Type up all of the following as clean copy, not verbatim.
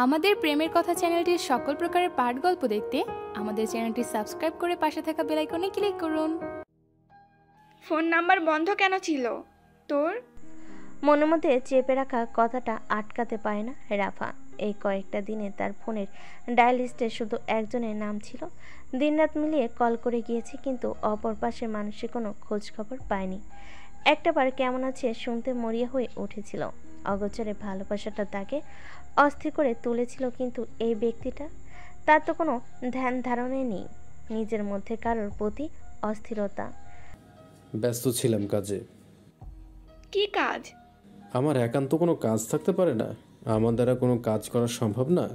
আমাদের প্রেমের কথা চ্যানেলটির সকল প্রকারের পাঠ গল্প দেখতে আমাদের চ্যানেলটি সাবস্ক্রাইব করে পাশে থাকা বেল আইকনে ক্লিক করুন। ফোন নাম্বার বন্ধ কেন ছিল তোর? মনের মধ্যে চেপে রাখা কথাটা আটকাতে পারে না রাফা। এই কয়েকটা দিনে তার ফোনের ডায়াল লিস্টে শুধু একজনের নাম ছিল। দিনরাত মিলিয়ে কল করে গিয়েছে, কিন্তু অপর পাশে মানুষের কোনো খোঁজ খবর পায়নি। একটাবার কেমন আছে শুনতে মরিয়া হয়ে উঠেছিল। অগোচরে ভালোবাসাটা তাকে অস্থির করে তুলেছিল, কিন্তু এই ব্যক্তিটা, তার তো কোনো ধ্যান ধারণাই নেই। নিজের মধ্যে কারোর প্রতি অস্থিরতা। ব্যস্ত ছিলাম কাজে। কি কাজ? আমার একান্ত কোনো কাজ থাকতে পারে না? আমার দ্বারা কোনো কাজ করা সম্ভব না?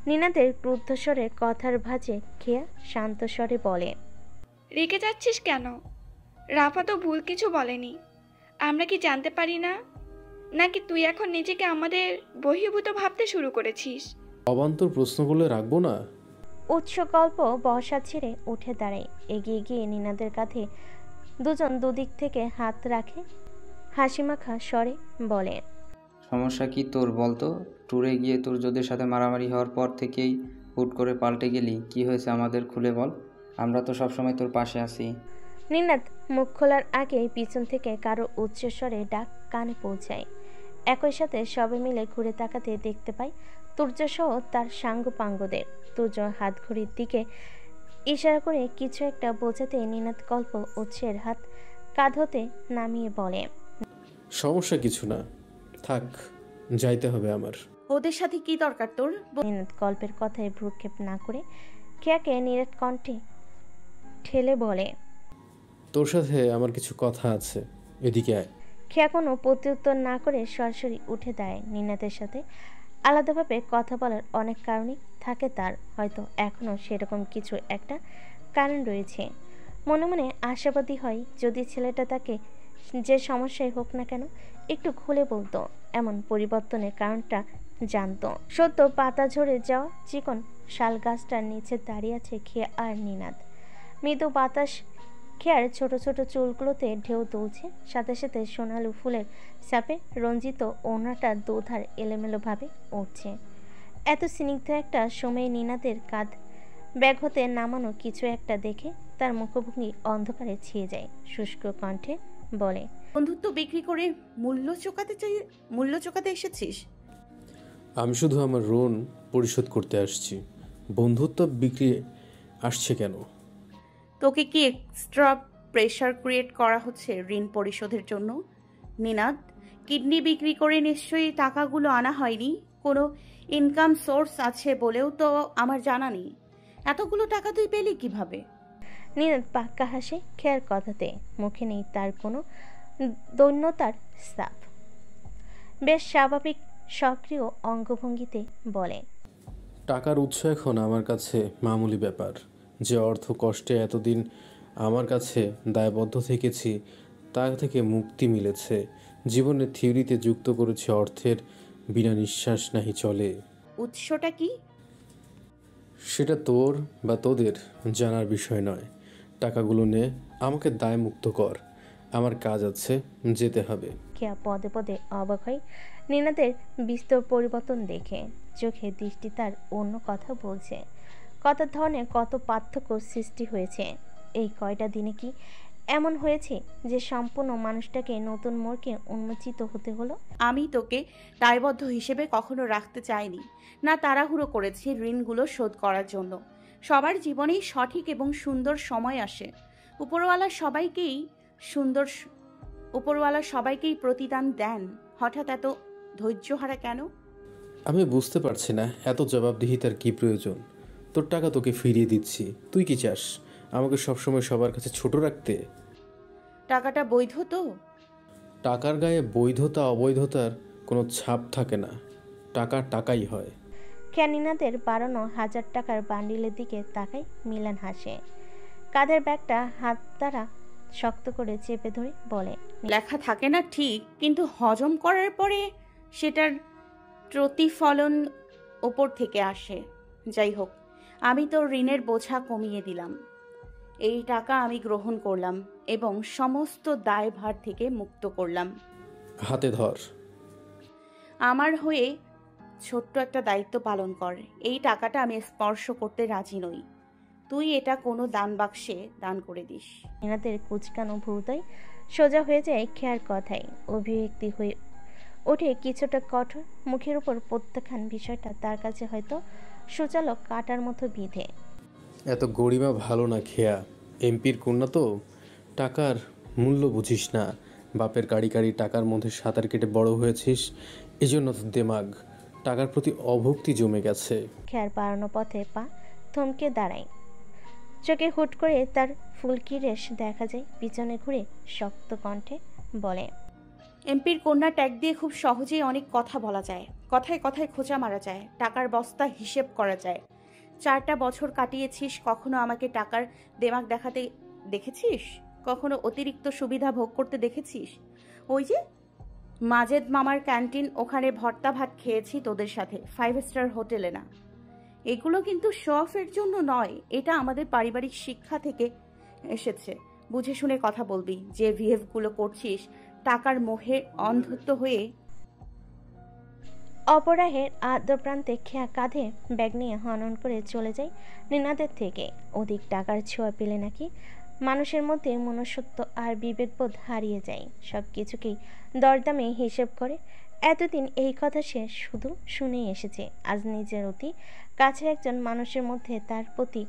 নিনাদের ক্রুদ্ধ স্বরে কথার ভাঁজে খেয়া শান্ত স্বরে বলে, রেগে যাচ্ছিস কেন? রাফা তো ভুল কিছু বলেনি। আমরা কি জানতে পারি না? নাকি তুই এখন নিজেকে আমাদের বহির্ভূত ভাবতে শুরু করেছিস? অবান্তর প্রশ্ন করলে রাখবো না। উৎস গল্প বর্ষা ছেড়ে উঠে দাঁড়ায়। এগিয়ে গিয়ে নিনাদের কাঁধে দুজন দুদিক থেকে হাত রাখে, হাসিমাখা স্বরে বলে, সমস্যা কি তোর বলতো? ট্যুরে গিয়ে তোর যোদের সাথে মারামারি হওয়ার পর থেকেই হুট করে পাল্টে গেলি। কি হয়েছে আমাদের খুলে বল, আমরা তো সবসময় তোর পাশে আছি। নিনাদ মুখ খোলার আগেই পিছন থেকে কারো উচ্চস্বরে ডাক কানে পৌঁছায়। একই সাথে সবে মিলে ঘুরে তাকাতে দেখতে পায় তুর্য সহ তার সাঙ্গপাঙ্গদের। তুর্য হাত ঘড়ির দিকে ইশারা করে কিছু একটা বোঝাতে নিনাদ কল্প উৎসের হাত কাঁধ হতে নামিয়ে বলে, সমস্যা কিছু না, থাক, যাইতে হবে আমার। ওদের সাথে কি দরকার তোর? নিনাদ গল্পের কথায় ভ্রুক্ষেপ না করে খেয়াকে নিরেট কণ্ঠে ঠেলে বলে, তোর সাথে আমার কিছু কথা আছে, এদিকে আয়। খেয়া কোনো প্রত্যুত্তর না করে সরাসরি উঠে দেয়। নিনাদের সাথে আলাদাভাবে কথা বলার অনেক কারণই থাকে তার, হয়তো এখনও সেরকম কিছু একটা কারণ রয়েছে। মনে মনে আশাবাদী হয় যদি ছেলেটা তাকে যে সমস্যায় হোক না কেন একটু খুলে বলতো, এমন পরিবর্তনের কারণটা জানতো। সত্য পাতা ঝরে যাওয়া চিকন শাল গাছটার নিচে দাঁড়িয়ে আছে খেয়া আর নিনাদ। মৃদু বাতাস খেয়ার ছোট ছোট চুলগুলোতে ঢেউ তুলছে, সাথে সাথে সোনালু ফুলের চাপে রঞ্জিত ওড়নাটা দুধার এলোমেলোভাবে উঠছে। এত স্নিগ্ধ একটা সময়ে নিনাদের কাঁধ ব্যাগ হতে নামানো কিছু একটা দেখে তার মুখভঙ্গি অন্ধকারে ছেয়ে যায়। শুষ্ক কণ্ঠে বলে, বন্ধুত্ব বিক্রি করে মূল্য চোকাতে এসেছিস? আমি শুধু আমার ঋণ পরিশোধ করতে আসছি। বন্ধুত্ব বিক্রি আসছে কেন? তোকে কি এক্সট্রা প্রেশার ক্রিয়েট করা হচ্ছে ঋণ পরিশোধের জন্য? নিনাদ, কিডনি বিক্রি করে নিশ্চয়ই টাকাগুলো আনা হয়নি। কোনো ইনকাম সোর্স আছে বলেও তো আমার জানা নেই। এতগুলো টাকা তুই পেলি কিভাবে? নিনাদ পাক্কা হাসে খেয়ার কথাতে, মুখে নেই তার কোনো দৈন্যতার ছাপ। বেশ স্বাভাবিক সক্রিয় অঙ্গভঙ্গিতে বলে, টাকার উৎস এখন আমার কাছে মামুলি ব্যাপার। যে অর্থ কষ্টে এতদিন আমার কাছে দায়বদ্ধ থেকেছি, তা থেকে মুক্তি মিলেছে। জীবনের থিওরিতে যুক্ত করেছে অর্থের বিনা নিঃশ্বাস নাহি চলে। উৎসটা কি? সেটা তোর বা তোদের জানার বিষয় নয়। টাকাগুলো নে, আমাকে দায় মুক্ত কর। আমার কাজ আছে, যেতে হবে। খেয়া পদে পদে অবাক হয় নিনাদের বিস্তর পরিবর্তন দেখে। চোখে দৃষ্টি তার অন্য কথা বলছে। কথার ধরনে কত পার্থক্য সৃষ্টি হয়েছে। এই কয়টা দিনে কি এমন হয়েছে যে সম্পূর্ণ মানুষটাকে নতুন মোড়কে উন্মোচিত হতে হলো? আমি তোকে দায়বদ্ধ হিসেবে কখনো রাখতে চাইনি, না তাড়াহুড়ো করেছি ঋণগুলো শোধ করার জন্য। সবার জীবনেই সঠিক এবং সুন্দর সময় আসে। উপরওয়ালা সবাইকেই প্রতিদান দেন। হঠাৎ এত ধৈর্যহারা কেন? আমি বুঝতে পারছি না এত জবাবদিহিতার কি প্রয়োজন। তোর টাকা তোকে ফিরিয়ে দিচ্ছি, তুই কি চাস আমাকে সবসময় সবার কাছে ছোট রাখতে? টাকাটা বৈধ তো? টাকার গায়ে বৈধতা অবৈধতার কোনো ছাপ থাকে না। টাকা টাকাই হয়। ক্যানিনাদের বাড়ানো 1000 টাকার বান্ডিলের দিকে তাকাই মিলান হাসে। কাঁধের ব্যাগটা হাত দ্বারা শক্ত করে চেপে ধরে বলে, লেখা থাকে না ঠিক, কিন্তু হজম করার পরে সেটার প্রতিফলন ওপর থেকে আসে। যাই হোক, আমি তোর ঋণের বোঝা কমিয়ে দিলাম। এই টাকা আমি গ্রহণ করলাম এবং সমস্ত দায়ভার থেকে মুক্ত করলাম। হাতে ধর। আমার হয়ে ছোট্ট একটা দায়িত্ব পালন কর। এই টাকাটা আমি স্পর্শ করতে রাজি নই। তুই এটা কোনো দান বাক্সে দান করে দিস। নিনাদের কুচকানো ভ্রুতই সোজা হয়ে যায় খেয়ার কথায়, অভিব্যক্তি হয়ে ওঠে কিছুটা কঠোর। মুখের উপর প্রত্যাখ্যান বিষয়টা তার কাছে হয়তো সুচালো কাটার মতো বিধে। এত গরিমা ভালো না খেয়া, এমপির কন্যা তো, টাকার মূল্য বুঝিস না। বাপের কাড়ি কাড়ি টাকার মধ্যে সাঁতার কেটে বড় হয়েছিস, এজন্য তো দেমাগ টাকার প্রতি অভক্তি জমে গেছে। খেয়ার পাড়ানো পথে পা থমকে দাঁড়ায়, চোখে হুট করে তার ফুলকি রেশ দেখা যায়। পিছনে ঘুরে শক্ত কণ্ঠে বলে, এমপির কন্যা ট্যাগ দিয়ে খুব সহজেই অনেক কথা বলা যায়, কথায় কথায় খোঁচা মারা যায়, টাকার বস্তা হিসেব করা যায়। 4টা বছর কাটিয়েছিস, কখনো আমাকে টাকার দেমাগ দেখাতে দেখেছিস? কখনো অতিরিক্ত সুবিধা ভোগ করতে দেখেছিস? ওই যে মাজেদ মামার ক্যান্টিন, ওখানে ভর্তা ভাত খেয়েছি তোদের সাথে, 5 স্টার হোটেলে না। এগুলো কিন্তু শো অফের জন্য নয়, এটা আমাদের পারিবারিক শিক্ষা থেকে এসেছে। বুঝে শুনে কথা বলবি। যে বিহেভগুলো করছিস টাকার মোহে অন্ধত্ব হয়ে। অপরাহের আদ্র প্রান্তে খেয়া কাঁধে ব্যাগ নিয়ে হনন করে চলে যায় নিনাদের থেকে। অধিক টাকার ছোঁয়া পেলে নাকি মানুষের মধ্যে মনুষ্যত্ব আর বিবেকবোধ হারিয়ে যায়, সব কিছুকেই দরদামে হিসেব করে। এতদিন এই কথা সে শুধু শুনেই এসেছে, আজ নিজের অতি কাছের একজন মানুষের মধ্যে তার প্রতি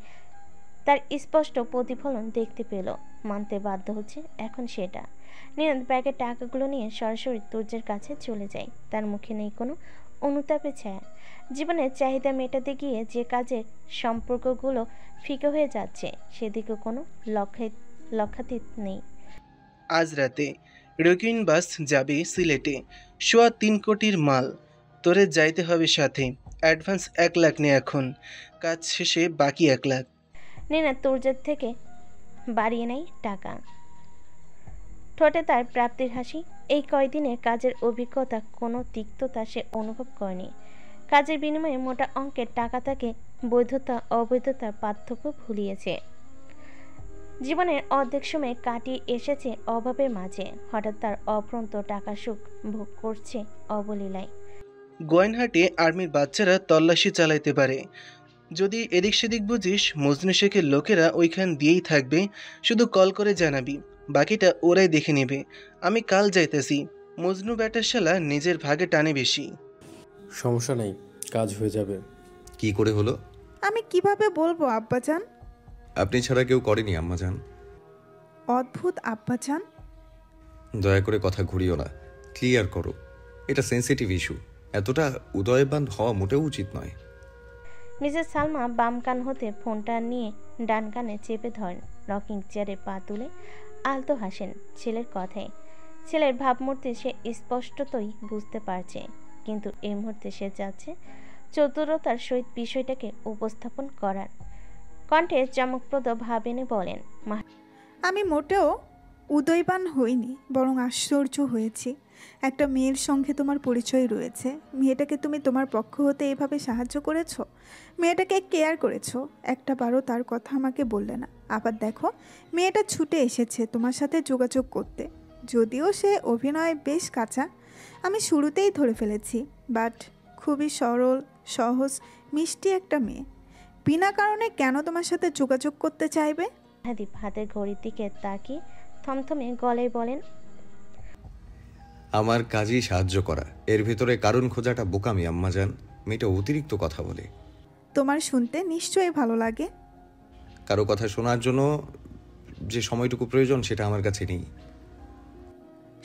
তার স্পষ্ট প্রতিফলন দেখতে পেল। মানতে বাধ্য হচ্ছে এখন সেটা। নিনাদ ব্যাগের টাকাগুলো নিয়ে সরাসরি তুর্যের কাছে চলে যায়। তার মুখে নেই কোনো অনুতাপের ছায়া। জীবনের চাহিদা মেটাতে গিয়ে যে কাজের সম্পর্কগুলো ফিকে হয়ে যাচ্ছে সেদিকে কোনো লক্ষাতীত নেই। আজ রাতে রকিন বাস যাবে সিলেটে, 3.25 কোটির মাল। তোরে যাইতে হবে সাথে। অ্যাডভান্স 1 লাখ নে এখন, কাজ শেষে বাকি 1 লাখ। নিনাদ তুর্যের থেকে বাড়িয়ে নেয় টাকা। ঠোঁটে তার প্রাপ্তির হাসি। এই কয়দিনে কাজের অভিজ্ঞতা, কোনো তিক্ততা সে অনুভব করেনি। কাজের বিনিময়ে মোটা অঙ্কের টাকা তাকে বৈধতা অবৈধতার পার্থক্য ভুলিয়েছে। জীবনের অর্ধেক সময় কাটিয়ে এসেছে অভাবের মাঝে, হঠাৎ তার অফ্রন্ত টাকা সুখ ভোগ করছে অবলীলায়। গোয়েনহাটে আর্মির বাচ্চারা তল্লাশি চালাইতে পারে। যদি এদিক সেদিক বুঝিস, মজনু শেখের লোকেরা ওইখান দিয়েই থাকবে, শুধু কল করে জানাবি, বাকিটা ওরাই দেখে নেবে। আমি কাল যাইতেছি। মজনু ব্যাটার শালা নিজের ভাগে টানে বেশি। সমস্যা নাই, কাজ হয়ে যাবে। কি করে হলো? আমি কিভাবে বলবো আব্বাজান? আপনি ছাড়া কেউ করেনি আম্মাজান। অদ্ভুত আব্বাজান। দয়া করে কথা ঘুরিও না, ক্লিয়ার করো। এটা সেন্সিটিভ ইস্যু, এতটা উদয়বান হওয়া মোটেও উচিত নয়। মিসেস সালমা বাম কান হতে ফোনটা নিয়ে ডান কানে চেপে ধরেন। রকিং চেয়ারে পা তুলে আলতো হাসেন ছেলের কথায়। ছেলের ভাবমূর্তি সে স্পষ্টতই বুঝতে পারছে, কিন্তু এই মুহূর্তে সে যাচ্ছে চতুরতার সহিত বিষয়টাকে উপস্থাপন করার। কণ্ঠে চমকপ্রদ ভাব এনে বলেন, আমি মোটেও উদয়বান হইনি, বরং আশ্চর্য হয়েছি। একটা মেয়ের সঙ্গে তোমার পরিচয় রয়েছে, মেয়েটাকে তুমি তোমার পক্ষ হতে এভাবে সাহায্য করেছো, মেয়েটাকে কেয়ার করেছো, একটা বারও তার কথা আমাকে বললে না। আবার দেখো, মেয়েটা ছুটে এসেছে তোমার সাথে যোগাযোগ করতে। যদিও সে অভিনয় বেশ কাঁচা, আমি শুরুতেই ধরে ফেলেছি, বাট খুবই সরল, সহজ, মিষ্টি একটা মেয়ে। বিনা কারণে কেন তোমার সাথে যোগাযোগ করতে চাইবে? হাদীপ হাতের ঘড়ির দিকে তাকিয়ে থমথমে গলায় বলেন, আমার কাজই সাহায্য করা, এর ভেতরে কারণ খোঁজাটা বোকামি আম্মাজান। মেয়েটা অতিরিক্ত কথা বলে। তোমার শুনতে নিশ্চয়ই ভালো লাগে। কারো কথা শোনার জন্য যে সময়টুকু প্রয়োজন সেটা আমার কাছে নেই।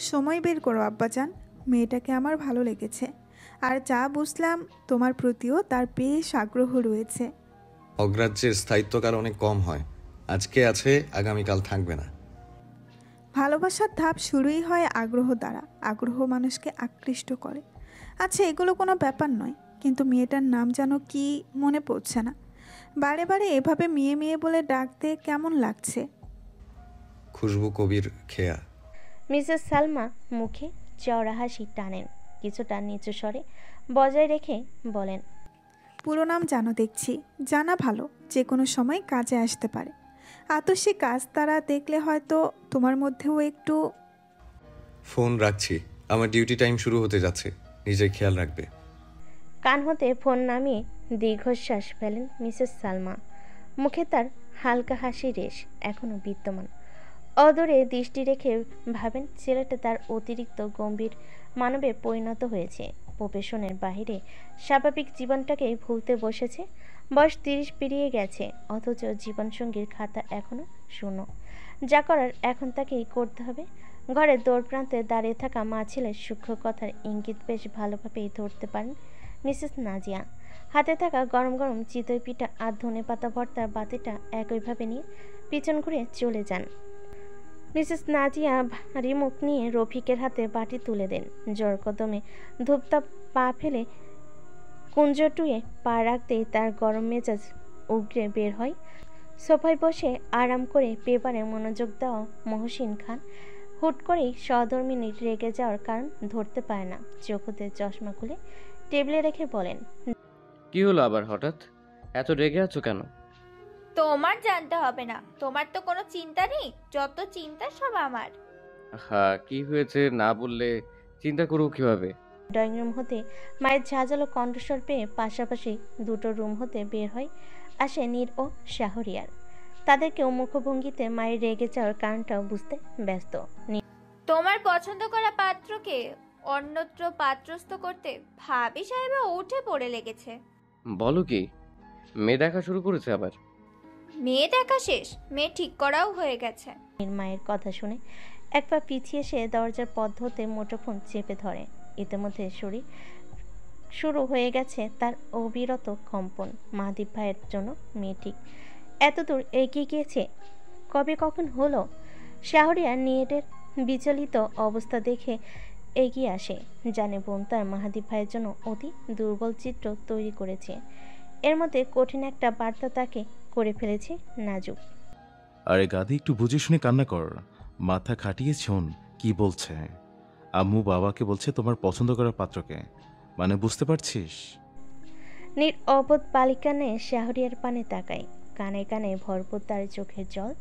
সময় বের করো আব্বাজান, মেয়েটাকে আমার ভালো লেগেছে, আর যা বুঝলাম তোমার প্রতিও তার বেশ আগ্রহ রয়েছে। অগ্রাহ্যের স্থায়িত্বকাল অনেক কম হয়, আজকে আছে আগামীকাল থাকবে না। ভালোবাসার ধাপ শুরুই হয় আগ্রহ দ্বারা, আগ্রহ মানুষকে আকৃষ্ট করে। আচ্ছা, এগুলো কোনো ব্যাপার নয়, কিন্তু মেয়েটার নাম যেন কি মনে পড়ছে না। বারে বারে এভাবে মেয়ে মেয়ে বলে ডাকতে কেমন লাগছে? খুশবু কবির খেয়া। মিসেস সালমা মুখে চওড়া হাসি টানেন, কিছুটা নিচু স্বরে বজায় রেখে বলেন, পুরো নাম জানো দেখছি, জানা ভালো, যে কোনো সময় কাজে আসতে পারে। আতসী কাজ তারা দেখলে হয়তো তোমার মধ্যেও একটু। ফোন রাখছি, আমার ডিউটি টাইম শুরু হতে যাচ্ছে, নিজের খেয়াল রাখবে। কান হতে ফোন নামিয়ে দীর্ঘশ্বাস ফেলেন মিসেস সালমা। মুখে তার হালকা হাসি রেশ এখনো বিদ্যমান। অদূরে দৃষ্টি রেখে ভাবেন ছেলেটা তার অতিরিক্ত গম্ভীর মানবে পরিণত হয়েছে। প্রফেশনের বাহিরে স্বাভাবিক জীবনটাকেই ভুলতে বসেছে। বয়স 30 পেরিয়ে গেছে, অথচ জীবনসঙ্গীর খাতা এখনো শূন্য। যা করার এখন তাকেই করতে হবে। ঘরের দৌড় প্রান্তে দাঁড়িয়ে থাকা মা ছেলের সূক্ষ্ম কথার ইঙ্গিত বেশ ভালোভাবেই ধরতে পারেন মিসেস নাজিয়া। হাতে থাকা গরম গরম চিতই পিঠা আর ধনেপাতা ভর্তার বাতিটা একইভাবে নিয়ে পিছন ঘুরে চলে যান। মিসেস নাজিয়া ভারী মুখ নিয়ে রফিকের হাতে বাটি তুলে দেন। জোর কদমে ধূপতাপ পা ফেলে কুঞ্জটুয়ে পা রাখতেই তার গরম মেজাজ উগরে বের হয়। সোফায় বসে আরাম করে পেপারে মনোযোগ দেওয়া মহসিন খান হুট করেই সহধর্মিনী রেগে যাওয়ার কারণ ধরতে পারে না। চোখতে চশমা খুলে টেবিলে রেখে বলেন, কি হলো আবার হঠাৎ? এত রেগে আছো কেন? তোমার জানতে হবে না, তোমার তো কোনো চিন্তা নেই, যত চিন্তা সব আমার। হ্যাঁ, কি হয়েছে না বললে চিন্তা করবো কিভাবে? ড্রয়িং রুম হতে মায়ের ঝাঁঝালো কণ্ঠস্বর পেয়ে পাশাপাশি দুটো রুম হতে বের হয় আসে নীর ও শাহরিয়ার। তাদেরকেও মুখভঙ্গিতে মায়ের রেগে যাওয়ার কারণটাও বুঝতে ব্যস্ত। তোমার পছন্দ করা পাত্রকে অন্যত্র পাত্রস্থ করতে ভাবি সাহেব উঠে পড়ে লেগেছে। বলো কি, মেয়ে দেখা শুরু করেছে আবার? মেয়ে দেখা শেষ, মেয়ে ঠিক করাও হয়ে গেছে। মায়ের কথা শুনে এক পা পিছিয়ে এসে দরজার পথ হতে মুঠোফোন চেপে ধরে। ইতিমধ্যে শরীর শুরু হয়ে গেছে তার অবিরত কম্পন। মাহদীপ ভাইয়ের জন্য মেয়ে ঠিক এতদূর এগিয়ে গিয়েছে কবে কখন হলো? শাহরিয়ার নিয়েটের বিচলিত অবস্থা দেখে এগিয়ে আসে। জানে বোন তার মাহদীপ ভাইয়ের জন্য অতি দুর্বল চিত্র তৈরি করেছে। এর মধ্যে কঠিন একটা বার্তা তাকে করে ফেলেছে নাজুক। আরে গাদি, একটু বুঝে শুনে কান্না কর, মাথা খাটিয়ে শোন কি বলছে। আম্মু বাবাকে বলছে তোমার পছন্দ করা পাত্রকে, মানে বুঝতে পারছিস? নীর অবোধ বালিকা নিয়ে শাহরিয়ার পানে তাকায়। কানে কানে ভরপুর তার চোখের জল।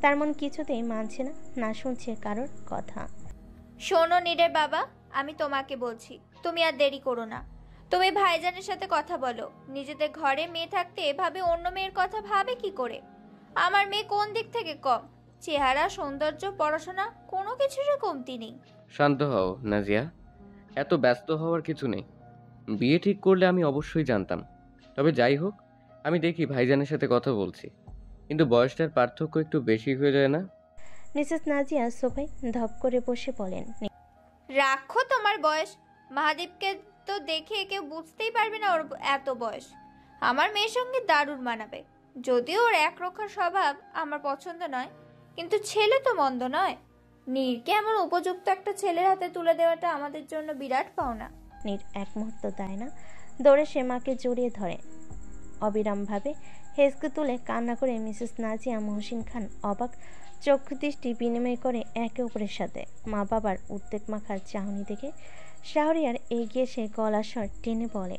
তার মন কিছুতেই মানছে না, না শুনছে কারোর কথা। শোনো নীরের বাবা, আমি তোমাকে বলছি, তুমি আর দেরি করো না। তুমি ভাইজানের সাথে কথা বলো। নিজেদের ঘরে মেয়ে থাকতে এভাবে অন্য মেয়ের কথা ভাবে কি করে? আমার মেয়ে কোন দিক থেকে কম? চেহারা, সৌন্দর্য, পড়াশোনা কোনো কিছুরই কমতি নেই। শান্ত হও নাজিয়া, এত ব্যস্ত হওয়ার কিছু নেই। বিয়ে ঠিক করলে আমি অবশ্যই জানতাম। তবে যাই হোক, আমি দেখি ভাইজানের সাথে কথা বলছি, কিন্তু বয়সটার পার্থক্য একটু বেশি হয়ে যায় না? মিসেস নাজিয়া সোফায় ধপ করে বসে বলেন, রাখো তোমার বয়স। মাহাদীপকে তো দেখে কেউ বুঝতেই পারবে না ওর এত বয়স। আমার মেয়ের সঙ্গে দারুণ মানাবে। যদিও ওর একরক্ষার স্বভাব আমার পছন্দ নয়, কিন্তু ছেলে তো মন্দ নয়। নীরকে এমন উপযুক্ত একটা ছেলের হাতে তুলে দেওয়াটা আমাদের জন্য বিরাট পাওনা। নীর এক মুহূর্ত দেয় না, দৌড়ে সে মাকে জড়িয়ে ধরে। অবিরামভাবে হেসকে তুলে কান্না করে মিসেস নাজিয়া মহসিন খান অবাক চক্ষু দৃষ্টি বিনিময় করে একে অপরের সাথে। মা বাবার উদ্বেগ মাখার চাহনি দেখে শাহরিয়ার এগিয়ে এসে গলার স্বর টেনে বলে,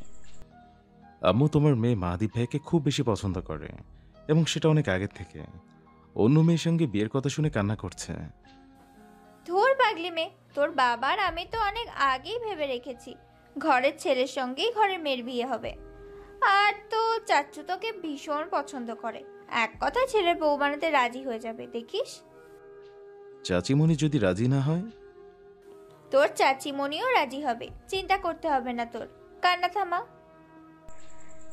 আম্মু তোমার মেয়ে মাহদীপ ভাইকে খুব বেশি পছন্দ করে, এবং সেটা অনেক আগে থেকে। অন্য মেয়ের সঙ্গে বিয়ের কথা শুনে কান্না করছে। ধুর পাগলি মেয়ে, তোর বাবার আমি তো অনেক আগেই ভেবে রেখেছি ঘরের ছেলের সঙ্গেই ঘরের মেয়ের বিয়ে হবে। আর তো চাচ্চু তোকে ভীষণ পছন্দ করে, এক কথায় ছেলের বউ বানাতে রাজি হয়ে যাবে, দেখিস। চাচিমণি যদি রাজি না হয়? তোর চাচিমণিও রাজি হবে, চিন্তা করতে হবে না তোর। কান্না থামা।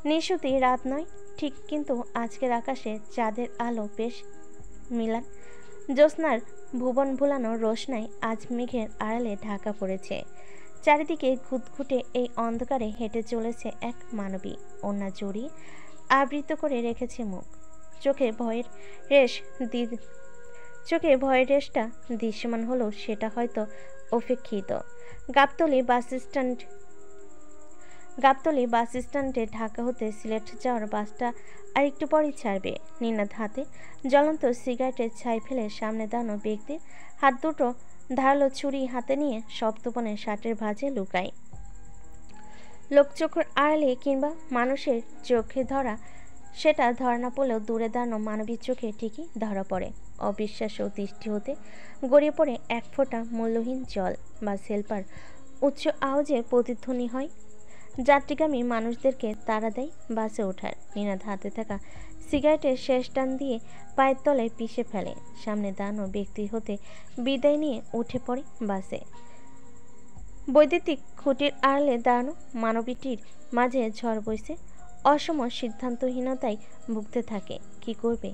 নিশুতি রাত নয় ঠিক, কিন্তু আজকের আকাশে চাঁদের আলো বেশ মিলান। জ্যোৎস্নার ভুবন ভুলানো রোশনাই আজ মেঘের আড়ালে ঢাকা পড়েছে। চারিদিকে ঘুটঘুটে এই অন্ধকারে হেঁটে চলেছে এক মানবী। ওড়না জড়িয়ে আবৃত করে রেখেছে মুখ। চোখে ভয়ের রেশটা দৃশ্যমান হলেও সেটা হয়তো অপেক্ষিত। গাবতলী বাস স্ট্যান্ডে ঢাকা হতে সিলেট যাওয়ার বাসটা আর একটু পরই ছাড়বে। নিনাদ হাতে জ্বলন্ত সিগারেটের ছাই ফেলে সামনে দাঁড়ানো ব্যক্তির হাত দুটো ধারালো ছুরি হাতে নিয়ে সপ্তপনের শার্টের ভাঁজে লুকায়। লোকচক্ষুর আড়ালে কিংবা মানুষের চোখে ধরা সেটা ধরা না পড়লেও দূরে দাঁড়ানো মানবীর চোখে ঠিকই ধরা পড়ে। অবিশ্বাস্য দৃষ্টি হতে গড়িয়ে পড়ে এক ফোঁটা মূল্যহীন জল বা সেলপার উচ্চ আওয়াজে প্রতিধ্বনি হয়। যাত্রীগামী মানুষদেরকে তাড়া দেয় বাসে ওঠার। নিনাদ হাতে থাকা সিগারেটের শেষ টান দিয়ে পায়ের তলায় পিষে ফেলে। সামনে দাঁড়ানো ব্যক্তি হতে বিদায় নিয়ে উঠে পড়ে বাসে। বৈদ্যুতিক খুঁটির আড়ালে দাঁড়ানো মানবীটির মাঝে ঝড় বইছে। অসম সিদ্ধান্তহীনতায় ভুগতে থাকে। কি করবে?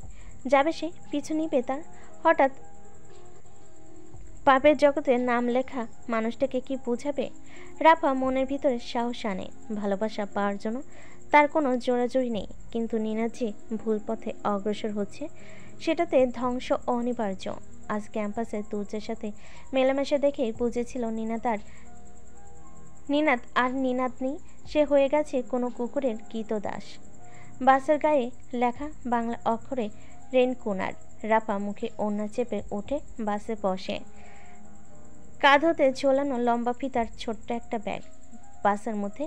যাবে সে? পিছু নিবে তার? হঠাৎ পাপের জগতে নাম লেখা মানুষটাকে কি বুঝাবে? রাফা মনের ভিতরে সাহস আনে। ভালোবাসা পাওয়ার জন্য তার কোনো জোরাজুরি নেই, কিন্তু নিনাদ যে ভুল পথে অগ্রসর হচ্ছে সেটাতে ধ্বংস অনিবার্য। আজ ক্যাম্পাসে তুর্যের সাথে মেলামেশা দেখেই বুঝেছিল নিনাদ আর নিনাদ নেই, সে হয়ে গেছে কোনো কুকুরের কৃতদাস। বাসের গায়ে লেখা বাংলা অক্ষরে রেনকুনার। রাফা মুখে ওড়না চেপে উঠে বাসে বসে। কাঁধ হতে ঝোলানো লম্বা ফিতার ছোট্ট একটা ব্যাগ। বাসের মধ্যে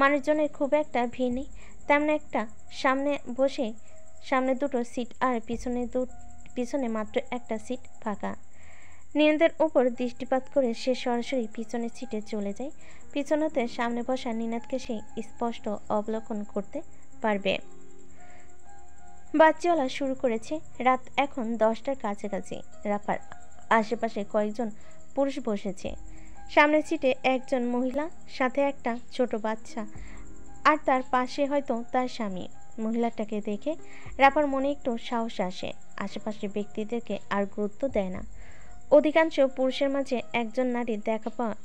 মানুষজনের খুব একটা ভিড় নেই। তেমন একটা সামনে দুটো সিট আর পিছনে মাত্র একটা সিট ফাঁকা। নিনাদের উপর দৃষ্টিপাত করে সে সরাসরি পিছনের সিটে চলে যায়। পিছনেতে সামনে বসা নিনাদকে সে স্পষ্ট অবলোকন করতে পারবে। বাস চলা শুরু করেছে। রাত এখন 10টার কাছাকাছি। রাফার আশেপাশে কয়েকজন পুরুষ বসেছে। সামনের সিটে একজন মহিলা, সাথে একটা ছোট বাচ্চা, আর তার পাশে হয়তো তার স্বামী। মহিলাটাকে দেখে রাফার মনে একটু সাহস আসে। আশেপাশে ব্যক্তিদেরকে আর গুরুত্ব দেয় না। অধিকাংশ পুরুষের মাঝে একজন নারীর দেখা পাওয়া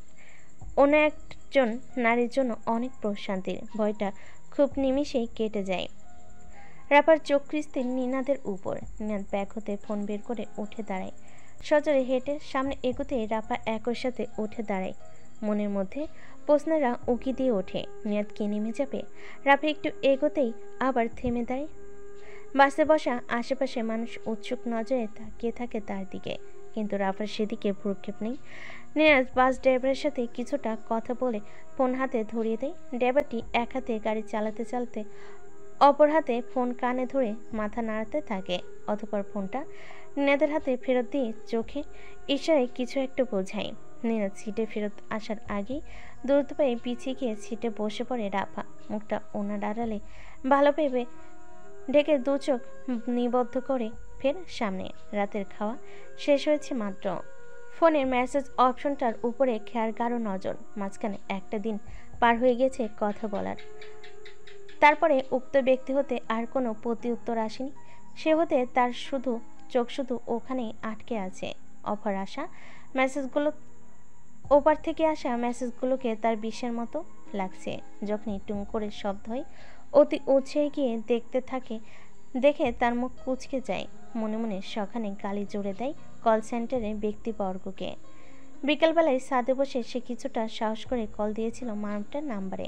অন্য একজন নারীর জন্য অনেক প্রশান্তির। ভয়টা খুব নিমিষেই কেটে যায়। রাফার চোখ স্থির নিনাদের উপর। নিনাদ ব্যাগ হতে ফোন বের করে উঠে দাঁড়ায়। সজোরে হেঁটে সামনে এগোতেই রাফা একই সাথে উঠে দাঁড়ায়। মনের মধ্যে প্রশ্নেরা উকি দিয়ে ওঠে, নিনাদ কি নেমে যাবে? রাফা একটু এগোতেই আবার থেমে দাঁড়ায়। বাসে বসা আশেপাশে মানুষ উৎসুক নজরে তাকিয়ে থাকে তার দিকে, কিন্তু রাফার সেদিকে ভ্রুক্ষেপ নেই। নিনাদ বাস ড্রাইভারের সাথে কিছুটা কথা বলে ফোন হাতে ধরিয়ে দেয়। ড্রাইভারটি এক হাতে গাড়ি চালাতে চালাতে অপর হাতে ফোন কানে ধরে মাথা নাড়াতে থাকে। অতঃপর ফোনটা নিনাদের হাতে ফেরত দিয়ে চোখে ইশারায় কিছু একটা বোঝায়। নিনাদ সিটে ফেরত আসার আগেই দ্রুত পায়ে পিছিয়ে গিয়ে সিটে বসে পড়ে রাফা। মুখটা ওনার আড়ালে ভালো ভেবে ঢেকে দু চোখ নিবদ্ধ করে ফের সামনে। রাতের খাওয়া শেষ হয়েছে মাত্র। ফোনের মেসেজ অপশনটার উপরে খেয়ার গাঢ় নজর। মাঝখানে একটা দিন পার হয়ে গেছে কথা বলার। তারপরে উক্ত ব্যক্তি হতে আর কোনো প্রতি উত্তর আসেনি। সে হতে তার চোখ শুধু ওখানেই আটকে আছে। ওপার থেকে আসা মেসেজগুলোকে তার বিষের মতো লাগছে। যখনই টুং করে শব্দ হয় অতি উৎসাহে গিয়ে দেখতে থাকে, দেখে তার মুখ কুঁচকে যায়। মনে মনে সখানে গালি জুড়ে দেয় কল সেন্টারের ব্যক্তিবর্গকে। বিকালবেলায় ছাদে বসে সে কিছুটা সাহস করে কল দিয়েছিল মানবটার নাম্বারে।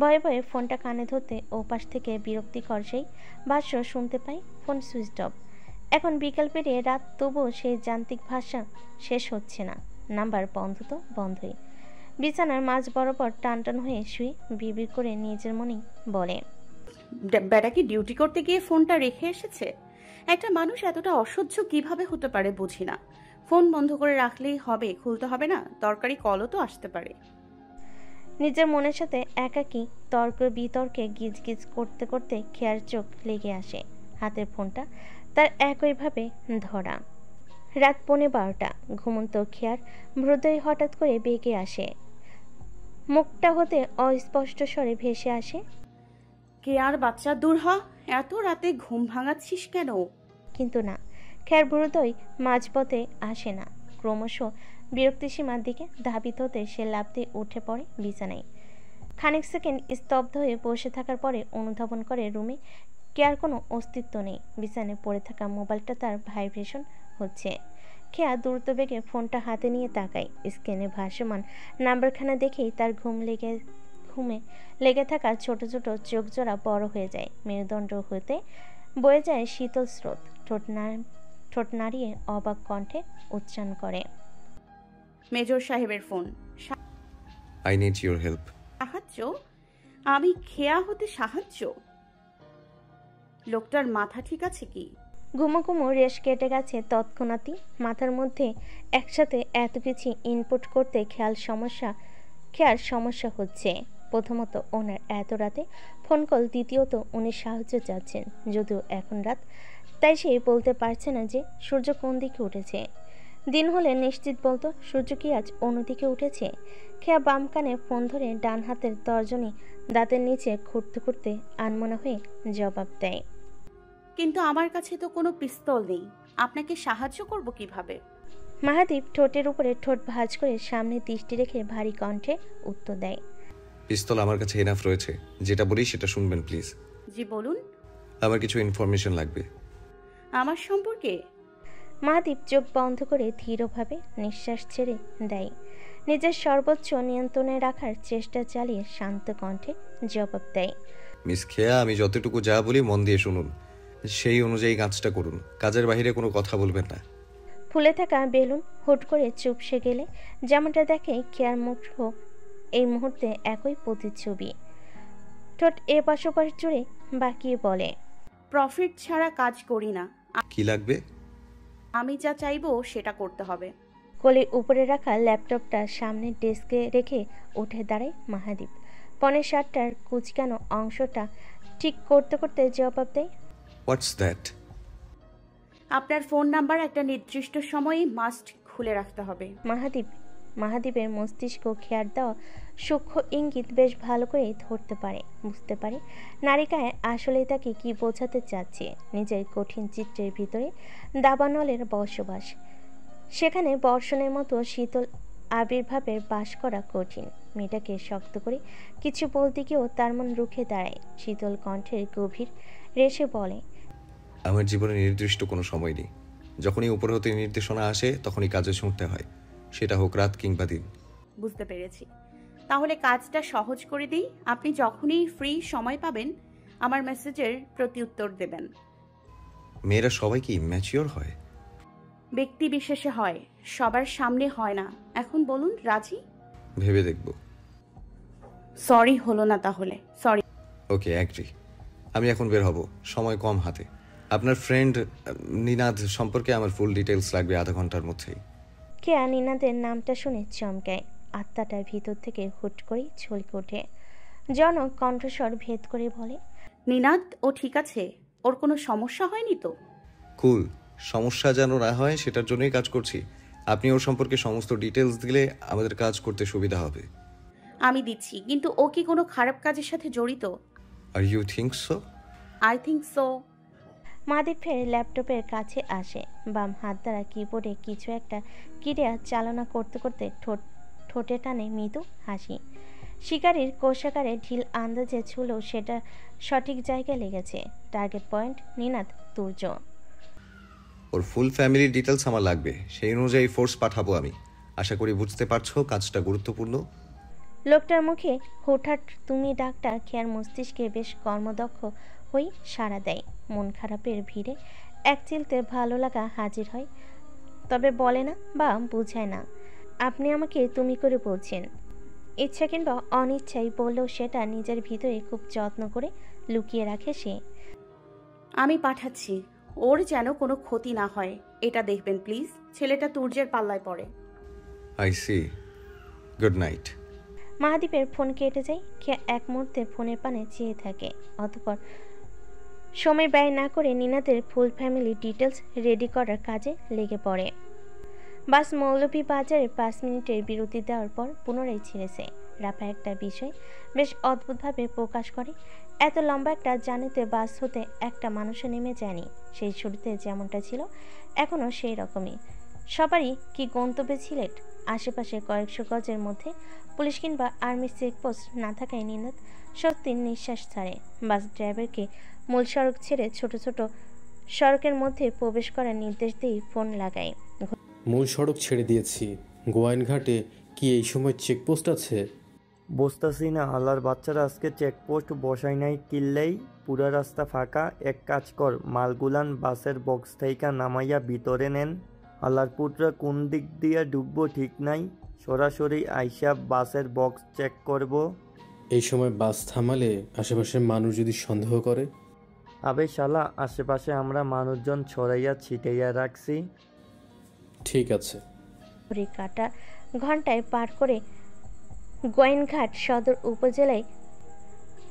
ভয়ে ভয়ে ফোনটা কানে ধরতে ওপাশ থেকে বিরক্তিকর সেই ভাষ্য শুনতে পাই, ফোন সুইচ অফ। এখন বিকাল পেরিয়ে রাত, তবুও সেই যান্ত্রিক ভাষা শেষ হচ্ছে না। নাম্বার বন্ধ তো বন্ধই। বিছানার মাঝ বরাবর টানটান হয়ে শুয়ে বিড়বিড় করে নিজের মনেই বলে, বেটা কি ডিউটি করতে গিয়ে ফোনটা রেখে এসেছে? একটা মানুষ এতটা অসহ্য কিভাবে হতে পারে বুঝি না। ফোন বন্ধ করে রাখলেই হবে, খুলতে হবে না? দরকারি কলও তো আসতে পারে। নিজের মনের সাথে একাকী তর্ক বিতর্কে গিজগিজ করতে করতে খেয়ার চোখ লেগে আসে। হাতের ফোনটা তার একইভাবে ধরা। রাত 12:15। ঘুমন্ত খেয়ার হৃদয় হঠাৎ করে বেগে আসে। মুখটা হতে অস্পষ্ট স্বরে ভেসে আসে, কে আর বাচ্চা, দূর হ, এত রাতে ঘুম ভাঙাচ্ছিস কেন? কিন্তু না, খেয়ার হৃদয় মাঝপথে আসে না। ক্রমশ বিরক্তিসীমার দিকে ধাবিত হতে সে লাফ দিয়ে উঠে পড়ে বিছানায়। খানিক সেকেন্ড স্তব্ধ হয়ে বসে থাকার পরে অনুধাবন করে রুমে কেয়ার কোনো অস্তিত্ব নেই। বিছানায় পড়ে থাকা মোবাইলটা তার ভাইব্রেশন হচ্ছে। খেয়া দ্রুত বেগে ফোনটা হাতে নিয়ে তাকায়। স্ক্রিনে ভাসমান নাম্বারখানা দেখেই তার ঘুমে লেগে থাকা ছোট ছোট চোখ জোড়া বড় হয়ে যায়। মেরুদণ্ড হতে বয়ে যায় শীতল স্রোত। ঠোঁট নাড়িয়ে অবাক কণ্ঠে উচ্চারণ করে, মেজর সাহেবের phone. I need your help. সাহায্য? আমি খেয়া হতে সাহায্য? লোকটার মাথা ঠিক আছে কি? ঘুমো ঘুমো রেশ কেটে গেছে তৎক্ষণাৎই। মাথার মধ্যে একসাথে এত কিছু ইনপুট করতে খেয়ার সমস্যা হচ্ছে। প্রথমত ওনার এত রাতে ফোন কল, দ্বিতীয়ত উনি সাহায্য চাচ্ছেন, যদিও এখন রাত, তাই সে বলতে পারছে না যে সূর্য কোন দিকে উঠেছে। দিন হলে নিশ্চিত বলতো সূর্য কি আজ অন্যদিকে উঠেছে। খেয়া বাম কানে ফোন ধরে ডান হাতের তর্জনী দাঁতের নিচে খুঁড়তে খুঁড়তে আনমনা হয়ে জবাব দেয়, কিন্তু আমার কাছে তো কোনো পিস্তল নেই, আপনাকে সাহায্য করব কিভাবে? মাহাদীপ ঠোঁটের উপরে ঠোঁট ভাঁজ করে সামনে দৃষ্টি রেখে ভারী কণ্ঠে উত্তর দেয়, পিস্তল আমার কাছে এনাফ রয়েছে, যেটা বলি সেটা শুনবেন প্লিজ। জি বলুন। আমার কিছু ইনফরমেশন লাগবে। আমার সম্পর্কে? মাহাদীপ চোখ বন্ধ করে ধীরভাবে নিঃশ্বাস ছেড়ে দেয়, নিজের সর্বোচ্চ নিয়ন্ত্রণে রাখার চেষ্টা চালিয়ে শান্ত কণ্ঠে জবাব দেয়, মিস খেয়া, আমি যতটুকু যা বলি মন দিয়ে শুনুন, সেই অনুযায়ী কাজটা করুন, কাজের বাইরে কোনো কথা বলবেন না। ফুলে থাকা বেলুন হুট করে চুপসে গেলে যেমনটা দেখে খেয়ার মুখ এই মুহূর্তে একই প্রতিচ্ছবি। ঠোঁট এপাশ ওপাশ জুড়ে বাকিয়ে বলে, প্রফিট ছাড়া কাজ করি না। কি লাগবে? আমি যা চাইবো সেটা করতে হবে। কোলে উপরে রাখা ল্যাপটপটা সামনে ডেস্কে রেখে উঠে দাঁড়ায় মাহাদীপ। পনের 7টার কুচকানো অংশটা ঠিক করতে করতে জবাব দেয়, হোয়াটস দ্যাট? আপনার ফোন নাম্বার একটা নির্দিষ্ট সময়ে মাস্ট খুলে রাখতে হবে। মাহাদীপের মস্তিষ্ক খেয়ার দেওয়া সূক্ষ্ম ইঙ্গিত বেশ ভালো করেই ধরতে পারে, বুঝতে পারে নারিকায় আসলে তাকে কি বোঝাতে চাচ্ছে। নিজের কঠিন চিত্রের ভিতরে দাবানলের বসবাস, সেখানে বর্ষণের মতো শীতল আবির্ভাবের বাস করা কঠিন। মেয়েটাকে শক্ত করে কিছু বলতে গিয়েও তার মন রুখে দাঁড়ায়। শীতল কণ্ঠের গভীর রেশে বলে, আমার জীবনে নির্দিষ্ট কোনো সময় নেই, যখনই উপর হতে নির্দেশনা আসে তখনই কাজে ছুটতে হয়, সেটা হোক রাত কিংবা দিন। বুঝতে পেরেছি, তাহলে কাজটা সহজ করে দিই। আপনি যখনই ফ্রি সময় পাবেন আমার মেসেজের প্রত্যুত্তর দেবেন। মেয়েরা সবাই কি ম্যাচিওর হয়? ব্যক্তি বিশেষে হয়, সবার সামনে হয় না। এখন বলুন রাজি? ভেবে দেখব। সরি হলো না তাহলে, সরি। ওকে, অ্যাগ্রি। আমি এখন বের হব, সময় কম হাতে। আপনার ফ্রেন্ড নিনাদ সম্পর্কে আমার ফুল ডিটেলস লাগবে আধা ঘন্টার মধ্যেই। কেয়া নিনাদের নামটা শুনে চমকায়, আত্মাটার ভিতর থেকে হুট করেই ছলকে ওঠে। জনক কণ্ঠস্বর ভেদ করে বলে, নিনাদ ও ঠিক আছে? ওর কোনো সমস্যা হয়নি তো? কুল, সমস্যা যেন না হয় সেটার জন্যই কাজ করছি। আপনি ওর সম্পর্কে সমস্ত ডিটেলস দিলে আমাদের কাজ করতে সুবিধা হবে। আমি দিচ্ছি, কিন্তু ও কি কোনো খারাপ কাজের সাথে জড়িত? Are you think so? I think so. Mahadeep ফের ল্যাপটপের কাছে আসে, বাম হাত দ্বারা কিবোর্ডে কিছু একটা ক্রিয়া চালনা করতে করতে ঠোঁটে টানে মৃদু হাসি। শিকারীর কোষাকারে ঢিল আন্দাজে ছুলেও সেটা সঠিক জায়গায় লেগেছে। টার্গেট পয়েন্ট নিনাদ তুর্য। ওর ফুল ফ্যামিলির ডিটেলস আমার লাগবে, সেই অনুযায়ী ফোর্স পাঠাবো আমি। আশা করি বুঝতে পারছো কাজটা গুরুত্বপূর্ণ। লোকটার মুখে হুটহাট তুমি ডাকটা খেয়ার মস্তিষ্কে বেশ কর্মদক্ষ হয়ে সাড়া দেয়। মন খারাপের ভিড়ে এক চিলতে ভালো লাগা হাজির হয়, তবে বলে না বা বুঝায় না। আপনি আমাকে তুমি করে বলছেন, ইচ্ছা কিংবা অনিচ্ছাই বললেও সেটা নিজের ভিতরে খুব যত্ন করে লুকিয়ে রাখে সে। আমি পাঠাচ্ছি, ওর যেন কোনো ক্ষতি না হয় এটা দেখবেন প্লিজ। ছেলেটা তুর্যের পাল্লায় পড়ে। I see, good night. মাহাদীপের ফোন কেটে যায়। খেয়া এক মুহূর্তে ফোনের পানে চেয়ে থাকে, অতঃপর সময় ব্যয় না করে নিনাদের ফুল ফ্যামিলি ডিটেলস রেডি করার কাজে লেগে পড়ে। বাস মৌলভীবাজারে 5 মিনিটের বিরতি দেওয়ার পর পুনরায় ছেড়েছে। রাফা একটা বিষয় বেশ অদ্ভুতভাবে প্রকাশ করে, এত লম্বা একটা জার্নিতে বাস হতে একটা মানুষও নেমে যায়নি। সেই শুরুতে যেমনটা ছিল এখনও সেই রকমই। সবারই কি গন্তব্যে সিলেট। আশেপাশে কয়েকশো গজের মধ্যে পুলিশ কিংবা আর্মির চেকপোস্ট না থাকায় নিনাদ সত্যির নিঃশ্বাস ছাড়ে। বাস ড্রাইভারকে মূল সড়ক ছেড়ে ছোট ছোট সড়কের মধ্যে প্রবেশ করার নির্দেশ দিয়ে ফোন লাগায়। মূল সড়ক ছেড়ে দিয়েছি। গোয়াইনঘাটে কি এই সময় চেকপোস্ট আছে? বুঝতেছি না, আল্লাহর বাচ্চারা আজকে চেকপোস্ট বসাই নাই কিনলেই পুরা রাস্তা ফাঁকা। এক কাজ কর, মালগুলান বাসের বক্স থেকে নামাইয়া ভিতরে নেন। আল্লাহর পুত্রা কোন দিক দিয়ে ঢুকবো ঠিক নাই, সরাসরি আইসা বাসের বক্স চেক করব। এই সময় বাস থামালে আশেপাশের মানুষ যদি সন্দেহ করে? আবে শালা, আশেপাশে আমরা মানুষজন ছড়াইয়া ছিটাইয়া রাখছি। ঠিক আছে। কাটা ঘন্টায় পার করে গোয়েনঘাট সদর উপজেলায়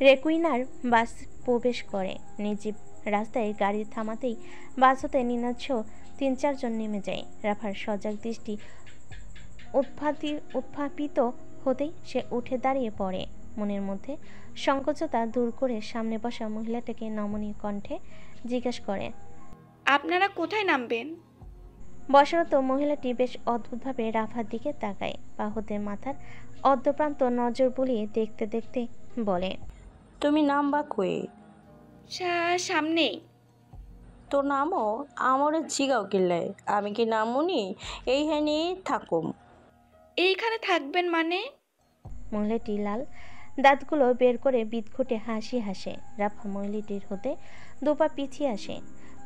রেকুইনার বাস প্রবেশ করে। নির্জীব রাস্তায় গাড়ি থামাতেই বাস হতে নিনাদ সহ ৩-৪ জন নেমে যায়। রাফার সজাগ দৃষ্টি উৎপাপিত হতেই সে উঠে দাঁড়িয়ে পড়ে। মনের মধ্যে সংকোচতা দূর করে সামনে বসা মহিলাটাকে নমনীয় কণ্ঠে জিজ্ঞাসা করে, আপনারা কোথায় নামবেন? বশরত মহিলাটি বেশ অদ্ভুতভাবে রাফার দিকে তাকায়। পা হতে মাথার অর্ধপ্রান্ত নজর বুলিয়ে দেখতে দেখতে বলে, তুমি নামবা কই? সামনেই। তো নামো, আমারও জিগাও কিল্লে, আমি কি নামুনি? এইখানে থাকুম। এইখানে থাকবেন মানে? মহিলাটি লাল দাঁতগুলো বের করে বিদঘুটে হাসি হাসে। রাফা মহিলাটির হতে দুপা পিছিয়ে আসে।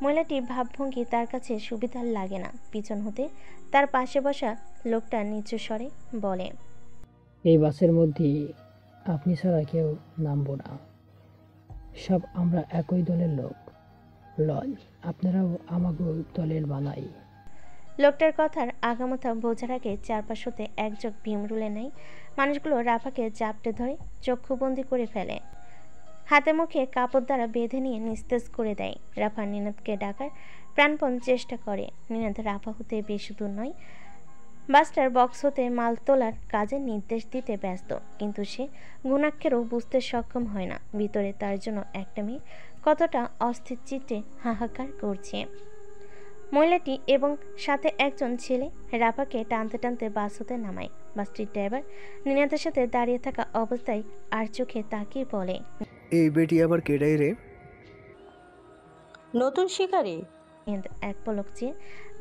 মহিলাটির ভাবভঙ্গি তার কাছে সুবিধার লাগে না। পিছন হতে তার পাশে বসা লোকটা নিচু স্বরে বলে, এই বাসের মধ্যে আপনি ছাড়া কেউ নামবো না। সব আমরা একই দলের লোক। লয় আপনারাও আমাকে দলের বানাই। লোকটার কথার আগামাথা বোঝার আগে চারপাশ হতে একযোগ ভীমরুলে নেয়। মানুষগুলো রাফাকে জাপটে ধরে চক্ষুবন্দি করে ফেলে। হাতে মুখে কাপড় দ্বারা বেঁধে নিয়ে নিস্তেজ করে দেয়। রাফা নিনাদকে ডাকার প্রাণপণ চেষ্টা করে। নিনাদ রাফা হতে বেশি দূর নয়, বাসটার বক্স হতে মাল তোলার কাজে নির্দেশ দিতে ব্যস্ত। কিন্তু সে গুণাক্ষরেও বুঝতে সক্ষম হয় না ভিতরে তার জন্য একটা মেয়ে কতটা অস্থির চিত্তে হাহাকার করছে। মহিলাটি এবং সাথে একজন ছেলে রাফাকে টানতে টানতে বাস হতে নামায়। বাসটির ড্রাইভার নিনাদের সাথে দাঁড়িয়ে থাকা অবস্থায় আর চোখে তাকিয়ে বলে, এই বেটি আবার কেডাই রে? নতুন শিকারী। এক পলক চেয়ে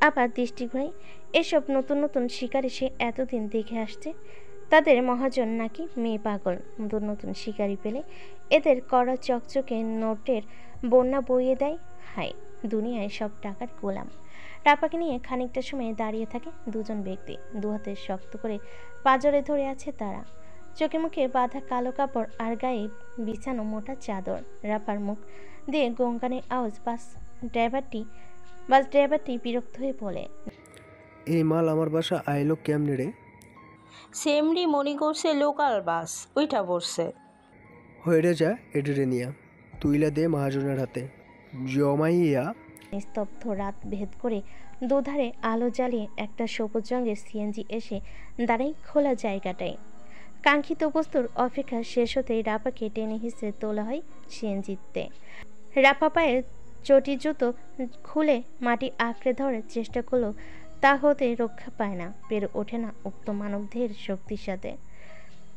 আবার দৃষ্টি ঘুরাই। এসব নতুন নতুন শিকারী সে এতদিন দেখে আসছে। তাদের মহাজন নাকি মেয়ে পাগল। নতুন নতুন শিকারী পেলে এদের কড়া চকচকে নোটের বন্যা বইয়ে দেয়। হায়, দুনিয়ায় সব টাকার গোলাম। রাফাকে নিয়ে খানিকটা সময় দাঁড়িয়ে থাকে দুজন ব্যক্তি। দুহাতে শক্ত করে পাঁজরে ধরে আছে তারা। চোখে মুখে বাঁধা কালো কাপড় আর গায়ে বিছানো মোটা চাদর। রাফার মুখ দিয়ে গঙ্গানের আওয়াজ। বাস ড্রাইভারটি বিরক্ত হয়ে বলে, এই মাল আমার বাসা আইলো কেমনে রে? সেমরি মনি করছে লোকাল বাস, ওইটা বসছে। হয়ে যা এডরে নিয়া তুইলা দে মহাজনের হাতে জমাইয়া। নিস্তব্ধ রাত ভেদ করে দুধারে আলো জ্বালিয়ে একটা সবুজ রঙের সিএনজি এসে দাঁড়াই খোলা জায়গাটায়। কাঙ্ক্ষিত বস্তুর অপেক্ষা শেষ হতেই রাফাকে টেনে হিসেবে তোলা হয় সিএনজিতে। রাফা পায়ের চটি জুতো খুলে মাটি আঁকড়ে ধরার চেষ্টা করলেও তা হতে রক্ষা পায় না, পেরে ওঠে না উক্ত মানবদেহের শক্তির সাথে।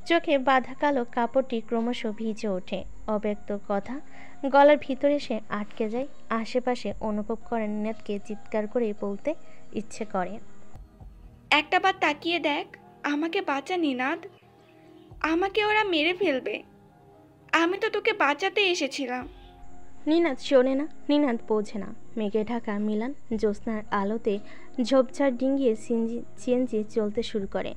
চোখে বাঁধা কালো কাপড়টি ক্রমশ ভিজে ওঠে। অব্যক্ত কথা গলার ভিতরে সে আটকে যায়। আশেপাশে অনুভব করেন নিনাদকে চিৎকার করে বলতে ইচ্ছে করে, একটা বার তাকিয়ে দেখ, আমাকে বাঁচা নিনাদ, আমাকে ওরা মেরে ফেলবে। আমি তো তোকে বাঁচাতে এসেছিলাম। নিনাদ শোনে না, নিনাদ বোঝে না। মেঘে ঢাকা মিলান জ্যোৎস্নার আলোতে ঝোপঝাড় ডিঙ্গিয়ে সিএনজি চলতে শুরু করে।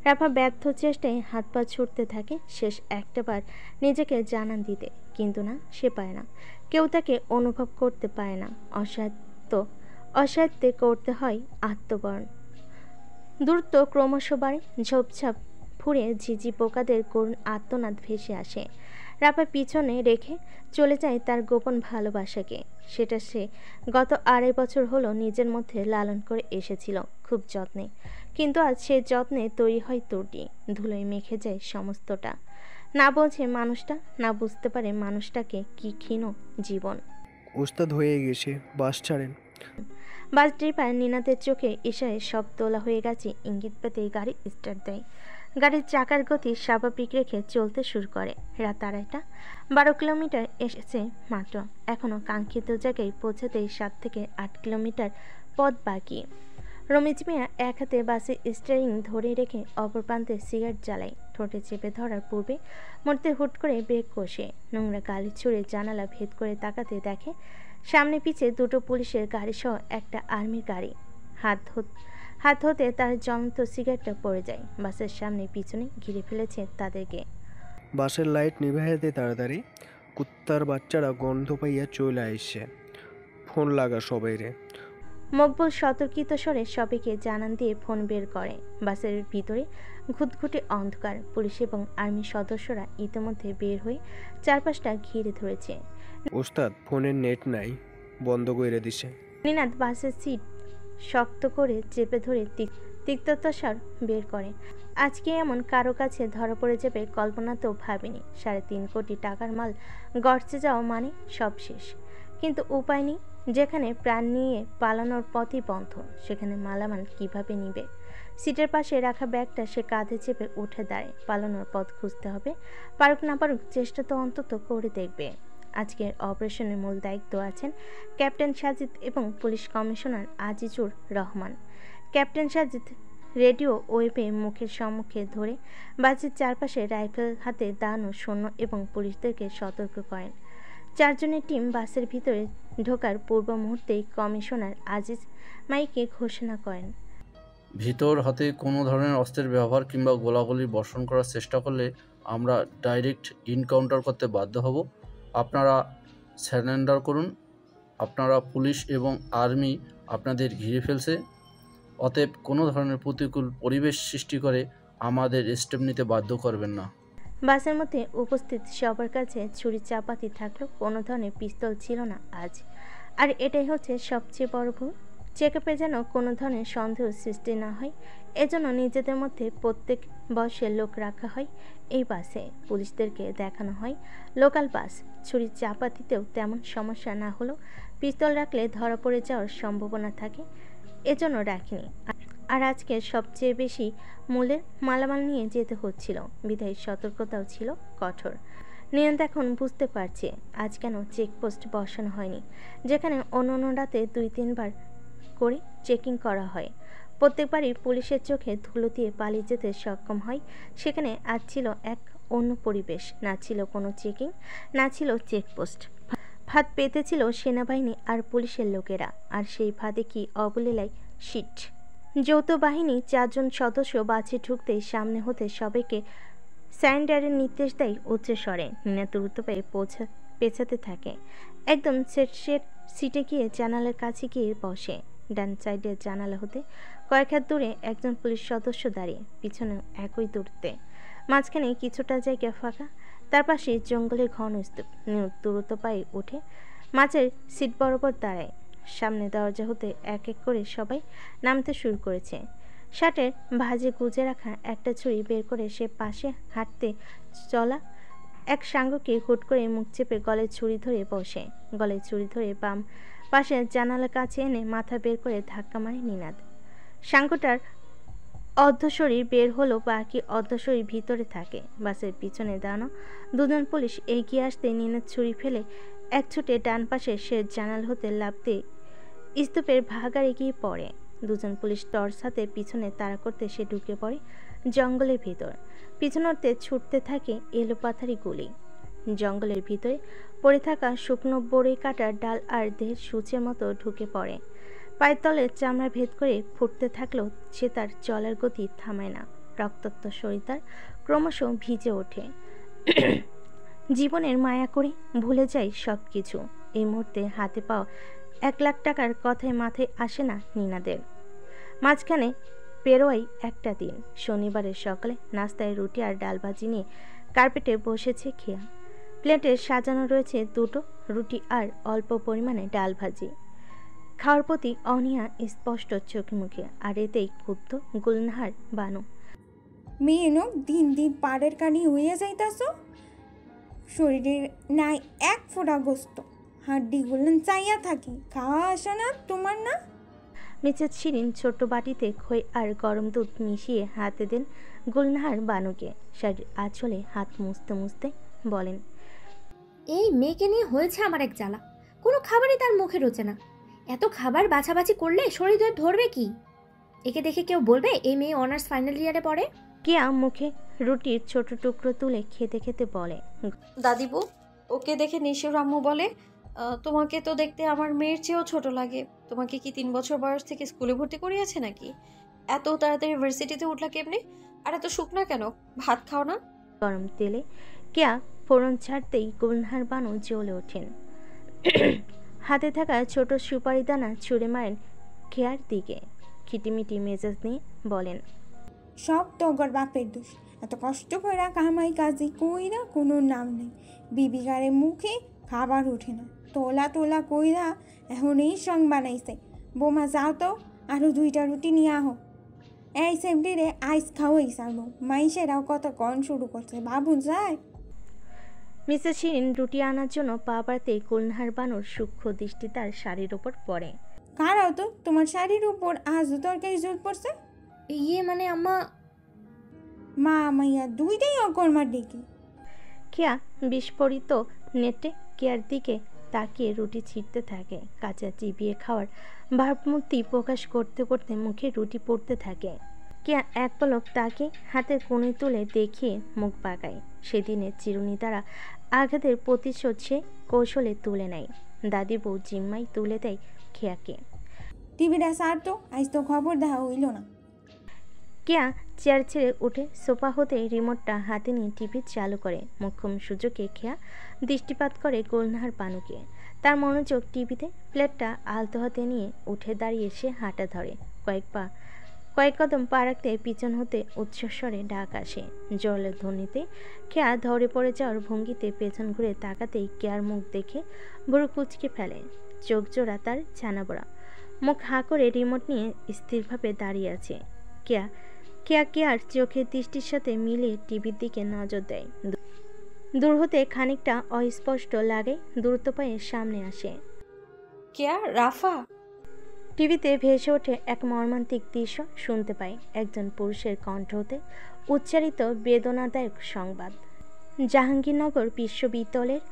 রাফা ব্যর্থ চেষ্টায় হাত পা ছুটতে থাকে শেষ একটাবার নিজেকে জানান দিতে, কিন্তু না, সে পায় না। কেউ তাকে অনুভব করতে পারে না। অসাধ্যে করতে হয় আত্মবরণ। দ্রুত ক্রমশ বাড়ে। ঝোপঝাপ ফুঁড়ে ঝিঝি পোকাদের করুণ আর্তনাদ ভেসে আসে। রাফা পিছনে রেখে চলে যায় তার গোপন ভালোবাসাকে। সেটা সে গত 2.5 বছর হলো নিজের মধ্যে লালন করে এসেছিল খুব যত্নে। কিন্তু আজ সে যত্নে তৈরি হয় ত্রুটি। ধুলোয় মেখে যায় সমস্তটা। না বোঝে মানুষটা, না বুঝতে পারে মানুষটাকে কি ক্ষীণ জীবন। ওস্তাদ হয়ে গেছে, বাস ছাড়েন। বাস ড্রাইভার নিনাদের চোখে ইশারায় সব তোলা হয়ে গেছে ইঙ্গিত পেতে গাড়ি স্টার্ট দেয়। গাড়ির চাকার গতি স্বাভাবিক রেখে চলতে শুরু করে। রাত 2:30। 12 কিলোমিটার এসেছে মাত্র। এখনও কাঙ্ক্ষিত জায়গায় পৌঁছাতেই 7 থেকে 8 কিলোমিটার পথ বাকি। রমিজ মিয়া এক হাতে বাসের স্টিয়ারিং ধরে রেখে অপর প্রান্তে সিগারেট জ্বালায়। ঠোঁটে চেপে ধরার পূর্বে মুহূর্তে হুট করে ব্রেক কষে নোংরা গালি ছুঁড়ে জানালা ভেদ করে তাকাতে দেখে সামনে পিছে 2টো পুলিশের গাড়ি সহ একটা আর্মির গাড়ি। হাত হতে তার জ্বলন্ত সিগারেটটা পড়ে যায়। বাসের সামনে পিছনে ঘিরে ফেলেছে তাদেরকে। বাসের লাইট নিভাইয়া দে তাড়াতাড়ি, কুত্তার বাচ্চারা গন্ধ পাইয়া চলে আইসে। ফোন লাগা সবাই রে। মকবুল সতর্কিত স্বরে সবাইকে জানান দিয়ে ফোন বের করে। বাসের ভিতরে ঘুটঘুটে অন্ধকার। পুলিশ এবং আর্মি সদস্যরা ইতিমধ্যে বের হয়ে চারপাশটা ঘিরে ধরেছে। ওস্তাদ, ফোনের নেট নাই, বন্ধ করে দিছে। নিনাদ বাসের সিট শক্ত করে চেপে ধরে তিক্ততার বের করে। আজকে এমন কারো কাছে ধরা পড়ে যাবে কল্পনাতেও ভাবেনি। 3.5 কোটি টাকার মাল গড়ছে যাওয়া মানে সব শেষ। কিন্তু উপায় নেই। যেখানে প্রাণ নিয়ে পালানোর পথই বন্ধ, সেখানে মালামাল কিভাবে নিবে? সিটের পাশে রাখা ব্যাগটা সে কাঁধে চেপে উঠে দাঁড়ায়। পালানোর পথ খুঁজতে হবে। পারুক না পারুক চেষ্টা তো অন্তত করে দেখবে। আজকের অপারেশনের মূল দায়িত্ব আছেন ক্যাপ্টেন সাজিদ এবং police commissioner Azizur Rahman. Captain Sajid radio ওয়েবে মুখের সম্মুখে ধরে বাসের চারপাশে রাইফেল হাতে দাঁড়ানো সৈন্য এবং পুলিশদেরকে সতর্ক করেন। 4 জনের টিম বাসের ভিতরে ঢোকার পূর্ব মুহূর্তেই কমিশনার আজিজ মাইকে ঘোষণা করেন, ভিতর হাতে কোনো ধরনের অস্ত্রের ব্যবহার কিংবা গোলাগুলি বর্ষণ করার চেষ্টা করলে আমরা ডাইরেক্ট ইনকাউন্টার করতে বাধ্য হব। আপনারা সারেন্ডার করুন। আপনারা পুলিশ এবং আর্মি আপনাদের ঘিরে ফেলছে, অতএব কোনো ধরনের প্রতিকূল পরিবেশ সৃষ্টি করে আমাদের স্টেপ নিতে বাধ্য করবেন না। বাসের মধ্যে উপস্থিত সবার কাছে ছুরি চাপাতি থাকলেও কোনো ধরনের পিস্তল ছিল না আজ। আর এটাই হচ্ছে সবচেয়ে বড় ভুল। চেকআপে যেন কোনো ধরনের সন্দেহ সৃষ্টি না হয়, এজন্য নিজেদের মধ্যে প্রত্যেক বয়সের লোক রাখা হয় এই বাসে। পুলিশদেরকে দেখানো হয় লোকাল বাস। ছুরি চাপাতিতেও তেমন সমস্যা না হলেও পিস্তল রাখলে ধরা পড়ে যাওয়ার সম্ভাবনা থাকে, এজন্য রাখিনি। আর আজকে সবচেয়ে বেশি মূল্যের মালামাল নিয়ে যেতে হচ্ছিল, বিধায়ী সতর্কতাও ছিল কঠোর। নিয়ন্ত এখন বুঝতে পারছে আজ কেন চেকপোস্ট বসানো হয়নি, যেখানে অন্য রাতে 2-3 বার করে চেকিং করা হয়। প্রত্যেকবারই পুলিশের চোখে ধুলো দিয়ে পালিয়ে যেতে সক্ষম হয়। সেখানে আজ ছিল এক অন্য পরিবেশ। না ছিল কোনো চেকিং, না ছিল চেকপোস্ট। ফাঁদ পেতেছিল সেনাবাহিনী আর পুলিশের লোকেরা। আর সেই ফাঁদে কি অবলীলায় শিট। যৌথ বাহিনী 4 জন সদস্য বাসে ঢুকতেই সামনে হতে সবাইকে স্যারেন্ডারের নির্দেশ দেয় উচ্চ স্বরে। নিনা দ্রুত পায়ে পেছাতে থাকে। একদম সেট সিটে গিয়ে জানালার কাছে গিয়ে বসে। ডান সাইডের জানালা হতে কয়েক হাত দূরে একজন পুলিশ সদস্য দাঁড়িয়ে, পিছনে একই দূরত্বে। মাঝখানে কিছুটা জায়গা ফাঁকা, তার পাশে জঙ্গলের ঘন স্তূপ। দ্রুত পায়ে উঠে মাঝের সিট বরাবর দাঁড়ায়। সামনে দরজা হতে এক এক করে সবাই নামতে শুরু করেছে। শার্টের ভাঁজে গুজে রাখা একটা ছুরি বের করে সে পাশে হাঁটতে চলা এক সাঙ্গকে হুট করে মুখ চেপে গলায় ছুরি ধরে বসে। গলায় ছুরি ধরে বাম পাশে জানালার কাছে এনে মাথা বের করে ধাক্কা মারে নিনাদ। সাঙ্গটার অর্ধশরীর বের হলো, বাকি অর্ধশরীর ভিতরে থাকে। বাসের পিছনে দাঁড়ানো 2 জন পুলিশ এগিয়ে আসতে নিনাদ ছুরি ফেলে এক ছুটে ডান পাশে সে জানাল হতে লাফ দিয়ে স্তূপের ভাগাড়ে গিয়ে পড়ে। 2 জন পুলিশ টর্চ হাতে পিছনে তাড়া করতে সে ঢুকে পড়ে জঙ্গলের ভিতর। পিছনতে ছুটতে থাকে এলোপাথারি গুলি। জঙ্গলের ভিতরে পড়ে থাকা শুকনো বড়ই কাটার ডাল আর দেহের সূচের মতো ঢুকে পড়ে। পায়ের তলে চামড়া ভেদ করে ফুটতে থাকলেও সে তার চলার গতি থামায় না। রক্তাক্ত শরীর তার ক্রমশ ভিজে ওঠে। জীবনের মায়া করে ভুলে যায় সব কিছু। এই মুহূর্তে হাতে পাওয়া 1 লাখ টাকার কথায় মাথায় আসে না নিনাদের। মাঝখানে পেরোয় একটা দিন। শনিবারের সকালে নাস্তায় রুটি আর ডাল ভাজি নিয়ে কার্পেটে বসেছে খেয়া। প্লেটে সাজানো রয়েছে 2টো রুটি আর অল্প পরিমাণে ডাল ভাজি। খাওয়ার প্রতি অনিয়া স্পষ্ট চোখে মুখে, আর এতেই ক্ষুব্ধ গুলনাহার বানু। মেয়েনো দিন দিন পাড়ের কানি হইয়া যাইতাছ, শরীরের নাই এক ফোঁটা গোস্ত, হাড্ডি গুলেন চাইয়া থাকি, খাওয়া আসে না তোমার না? মিসেস শিরিন ছোট্ট বাটিতে খই আর গরম দুধ মিশিয়ে হাতে দেন গুলনাহার বানুকে। শাড়ির আঁচলে হাত মুছতে মুছতে বলেন, এই মেয়েকে নিয়ে হয়েছে আমার এক জ্বালা। কোনো খাবারই তার মুখে রোচে না। এত খাবার বাছাবাছি করলে শরীর ধরবে কি? একে দেখে কেউ বলবে এই মেয়ে অনার্স ফাইনাল ইয়ারে পড়ে? কেয়া মুখে রুটির ছোট টুকরো তুলে খেতে খেতে বলে, দাদিবু, ওকে দেখে নিশির আম্মু বলে, তোমাকে তো দেখতে আমার মেয়ের চেয়েও ছোট লাগে। তোমাকে কি 3 বছর বয়স থেকে স্কুলে ভর্তি করিয়েছে নাকি? এত তাড়াতাড়ি ইউনিভার্সিটিতে উঠলা কেমনে? আর এত শুকনা কেন? ভাত খাও না? গরম তেলে কেয়া ফোড়ন ছাড়তেই গুলনাহার বানু জ্বলে ওঠেন। হাতে থাকা ছোট সুপারি দানা ছুঁড়ে মারেন কেয়ার দিকে খিটিমিটি মেজাজ নিয়ে বলেন, সব তোগর বাপের দোষ। এত কষ্ট করে কামাই কাজি কইরা কোনো নাম নেই, বিবিগারে মুখে খাবার ওঠে না, তোলা তোলা কইরা এখন এই সং বানাইছে। বোমা যাও তো, আরও 2টা রুটি নিয়ে আহ। এই সেমটিরে আইস খাওয়াই সারবো, মাইসেরাও কত কন শুরু করছে, বাবু যায়। মিসেস শিরিন রুটি আনার জন্য পা বাড়তেই কুলনাহার বানুর সূক্ষ্ম দৃষ্টি তার শাড়ির ওপর পড়ে। কারাও তো, তোমার শাড়ির উপর আজও তরকারি জোর পড়ছে। ইয়ে মানে আম্মা, মা মাইয়া দুইটাই অকর্মার ডেকে। কেয়া বিস্ফোরিত নেটে কেয়ার দিকে তাকিয়ে রুটি ছিঁড়তে থাকে। কাঁচা চিবিয়ে খাওয়ার ভাবমূর্তি প্রকাশ করতে করতে মুখে রুটি পড়তে থাকে। কেয়া এক পলক তাকে হাতের কোণে তুলে দেখিয়ে মুখ বাঁকায়। সেদিনের চিরুনি দ্বারা আঘাতের প্রতিশোধ সে কৌশলে তুলে নেয়। দাদি বউ জিম্মাই তুলে দেয় কেয়াকে। টিভিটা সার তো, আজ তো খবর দেখা হইল না। কেয়া চেয়ার ছেড়ে উঠে সোফা হতে রিমোটটা হাতে নিয়ে টিভি চালু করে। মোক্ষম সুযোগে কেয়া দৃষ্টিপাত করে কুলনাহার বানুকে। তার মনোযোগ টিভিতে। প্লেটটা আলতো হাতে নিয়ে উঠে দাঁড়িয়ে সে হাঁটা ধরে। কয়েক কদম পা রাখতে পিছন হতে উচ্চস্বরে ডাক আসে। জলের ধ্বনিতে কেয়া ধরে পড়ে যাওয়ার ভঙ্গিতে পেছন ঘুরে তাকাতেই কেয়ার মুখ দেখে ভুরু কুচকে ফেলে। চোখ জোড়া তার ছানাবড়া, মুখ হাঁ করে রিমোট নিয়ে স্থিরভাবে দাঁড়িয়ে আছে। কেয়ার চোখের দৃষ্টির সাথে মিলিয়ে টিভির দিকে নজর দেয়। দূর হতে খানিকটা অস্পষ্ট লাগে, দ্রুত পায়ে সামনে আসে। কেয়া, রাফা। টিভিতে ভেসে ওঠে এক মর্মান্তিক দৃশ্য শুনতে পায়। একজন পুরুষের কণ্ঠ হতে উচ্চারিত বেদনাদায়ক সংবাদ। জাহাঙ্গীরনগর বিশ্ববিদ্যালয়ের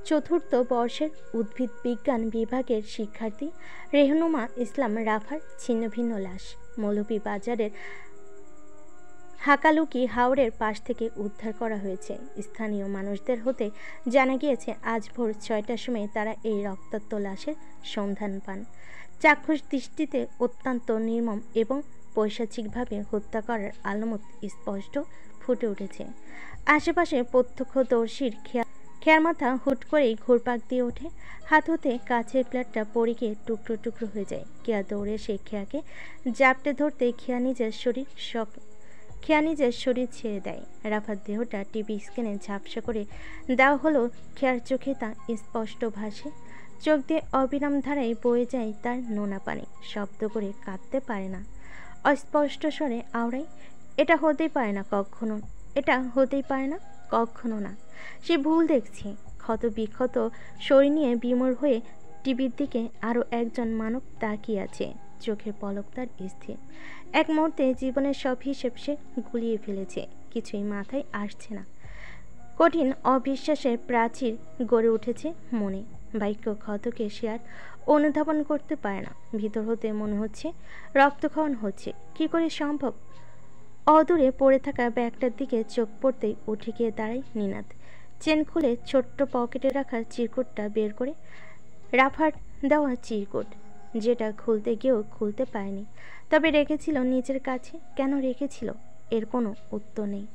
4র্থ বর্ষের উদ্ভিদ বিজ্ঞান বিভাগের শিক্ষার্থী রেহনুমা ইসলাম রাফার ছিন্নভিন্ন লাশ মৌলভীবাজারের হাকালুকি হাওরের পাশ থেকে উদ্ধার করা হয়েছে। স্থানীয় মানুষদের হতে জানা গিয়েছে আজ ভোর 6টার সময় তারা এই রক্তাক্ত লাশের সন্ধান পান। চাক্ষুষ দৃষ্টিতে অত্যন্ত নির্মম এবং পৈশাচিকভাবে হত্যা করার আলামত স্পষ্ট ফুটে উঠেছে। আশেপাশে প্রত্যক্ষদর্শীর খেয়ার মাথা হুট করেই ঘুরপাক দিয়ে ওঠে। হাত হতে কাছের প্লেটটা পড়ে গিয়ে টুকরো টুকরো হয়ে যায়। কেয়া দৌড়ে সে খেয়াকে জাপটে ধরতে খেয়া নিজের শরীর ছেড়ে দেয়। রাফার দেহটা টিভি স্ক্রিনে ঝাপসা করে দেওয়া হলো। খেয়ার চোখে তা স্পষ্ট ভাসে। চোখ দিয়ে অবিরাম ধারায় বয়ে যায় তার নোনা পানি। শব্দ করে কাঁদতে পারে না, অস্পষ্ট স্বরে আওড়ায়, এটা হতেই পারে না কখনো, এটা হতেই পারে না কখনো না। সে ভুল দেখছে। ক্ষত বিক্ষত শরীর নিয়ে বিমূঢ় হয়ে টিভির দিকে আরও একজন মানব তাকিয়ে আছে। চোখের পলক তার স্থির। এক মুহূর্তে জীবনের সব হিসেব সে গুলিয়ে ফেলেছে। কিছুই মাথায় আসছে না। কঠিন অবিশ্বাসের প্রাচীর গড়ে উঠেছে মনে। বাক্য ক্ষতকে সে আর অনুধাবন করতে পারে না। ভিতর হতে মনে হচ্ছে রক্তক্ষরণ হচ্ছে। কি করে সম্ভব? অদূরে পড়ে থাকা ব্যাগটার দিকে চোখ পড়তেই উঠে গিয়ে দাঁড়ায় নিনাদ। চেন খুলে ছোট্ট পকেটে রাখা চিরকুটটা বের করে, রাফার দেওয়া চিরকুট, যেটা খুলতে গিয়েও খুলতে পারেনি, তবে রেখেছিল নিজের কাছে। কেন রেখেছিল এর কোনো উত্তর নেই।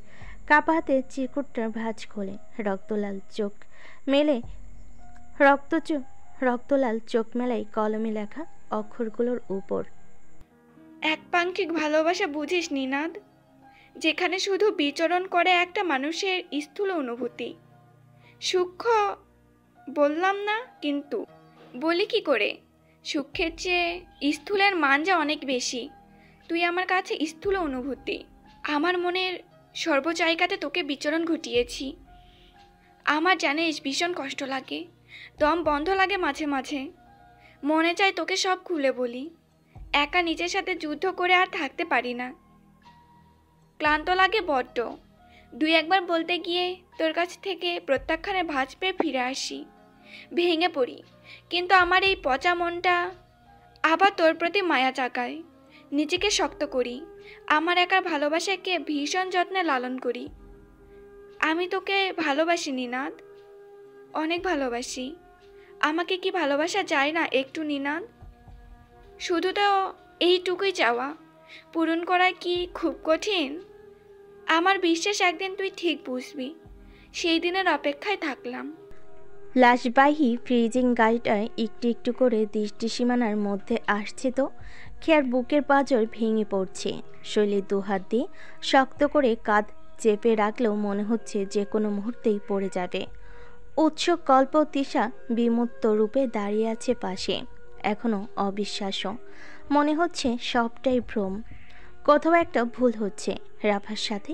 কাপা হাতে চিরকুটটার ভাঁজ খোলে। রক্তলাল চোখ মেলায় কলমে লেখা অক্ষরগুলোর উপর। একপাঙ্কিক ভালোবাসা বুঝিস নিনাদ, যেখানে শুধু বিচরণ করে একটা মানুষের স্থূল অনুভূতি। সূক্ষ্ম বললাম না, কিন্তু বলি কি করে? সূক্ষ্মের চেয়ে স্থূলের মান যা অনেক বেশি। তুই আমার কাছে স্থূল অনুভূতি। আমার মনের সর্বজায়গাতে তোকে বিচরণ ঘটিয়েছি। আমার জানিস ভীষণ কষ্ট লাগে, দম বন্ধ লাগে মাঝে মাঝে। মনে চায় তোকে সব খুলে বলি। একা নিজের সাথে যুদ্ধ করে আর থাকতে পারি না। ক্লান্ত লাগে বড্ড। 2-1বার বলতে গিয়ে তোর কাছ থেকে প্রত্যাখ্যানের ভাঁজ পেয়ে ফিরে আসি, ভেঙে পড়ি। কিন্তু আমার এই পচা মনটা আবার তোর প্রতি মায়া জাগায়। নিজেকে শক্ত করি। আমার একার ভালোবাসাকে ভীষণ যত্নে লালন করি। আমি তোকে ভালোবাসি নিনাদ, অনেক ভালোবাসি। আমাকে কি ভালোবাসা যায় না একটু নিনাদ? শুধু তো এইটুকুই চাওয়া, পূরণ করা কি খুব কঠিন? আমার বিশ্বাস একদিন তুই ঠিক বুঝবি। সেই দিনের অপেক্ষায় থাকলাম। লাশবাহী ফ্রিজিং গাড়িটা একটু একটু করে দৃষ্টি সীমানার মধ্যে আসছে তো খেয়ার বুকের পাঁজর ভেঙে পড়ছে। শৈলী দুহাত দিয়ে শক্ত করে কাঁধ চেপে রাখলেও মনে হচ্ছে যে কোনো মুহূর্তেই পড়ে যাবে। উৎসুক কল্প তৃষা বিমূর্ত রূপে দাঁড়িয়ে আছে পাশে, এখনো অবিশ্বাস্য মনে হচ্ছে সবটাই ভ্রম। কোথাও একটা ভুল হচ্ছে। রাফার সাথে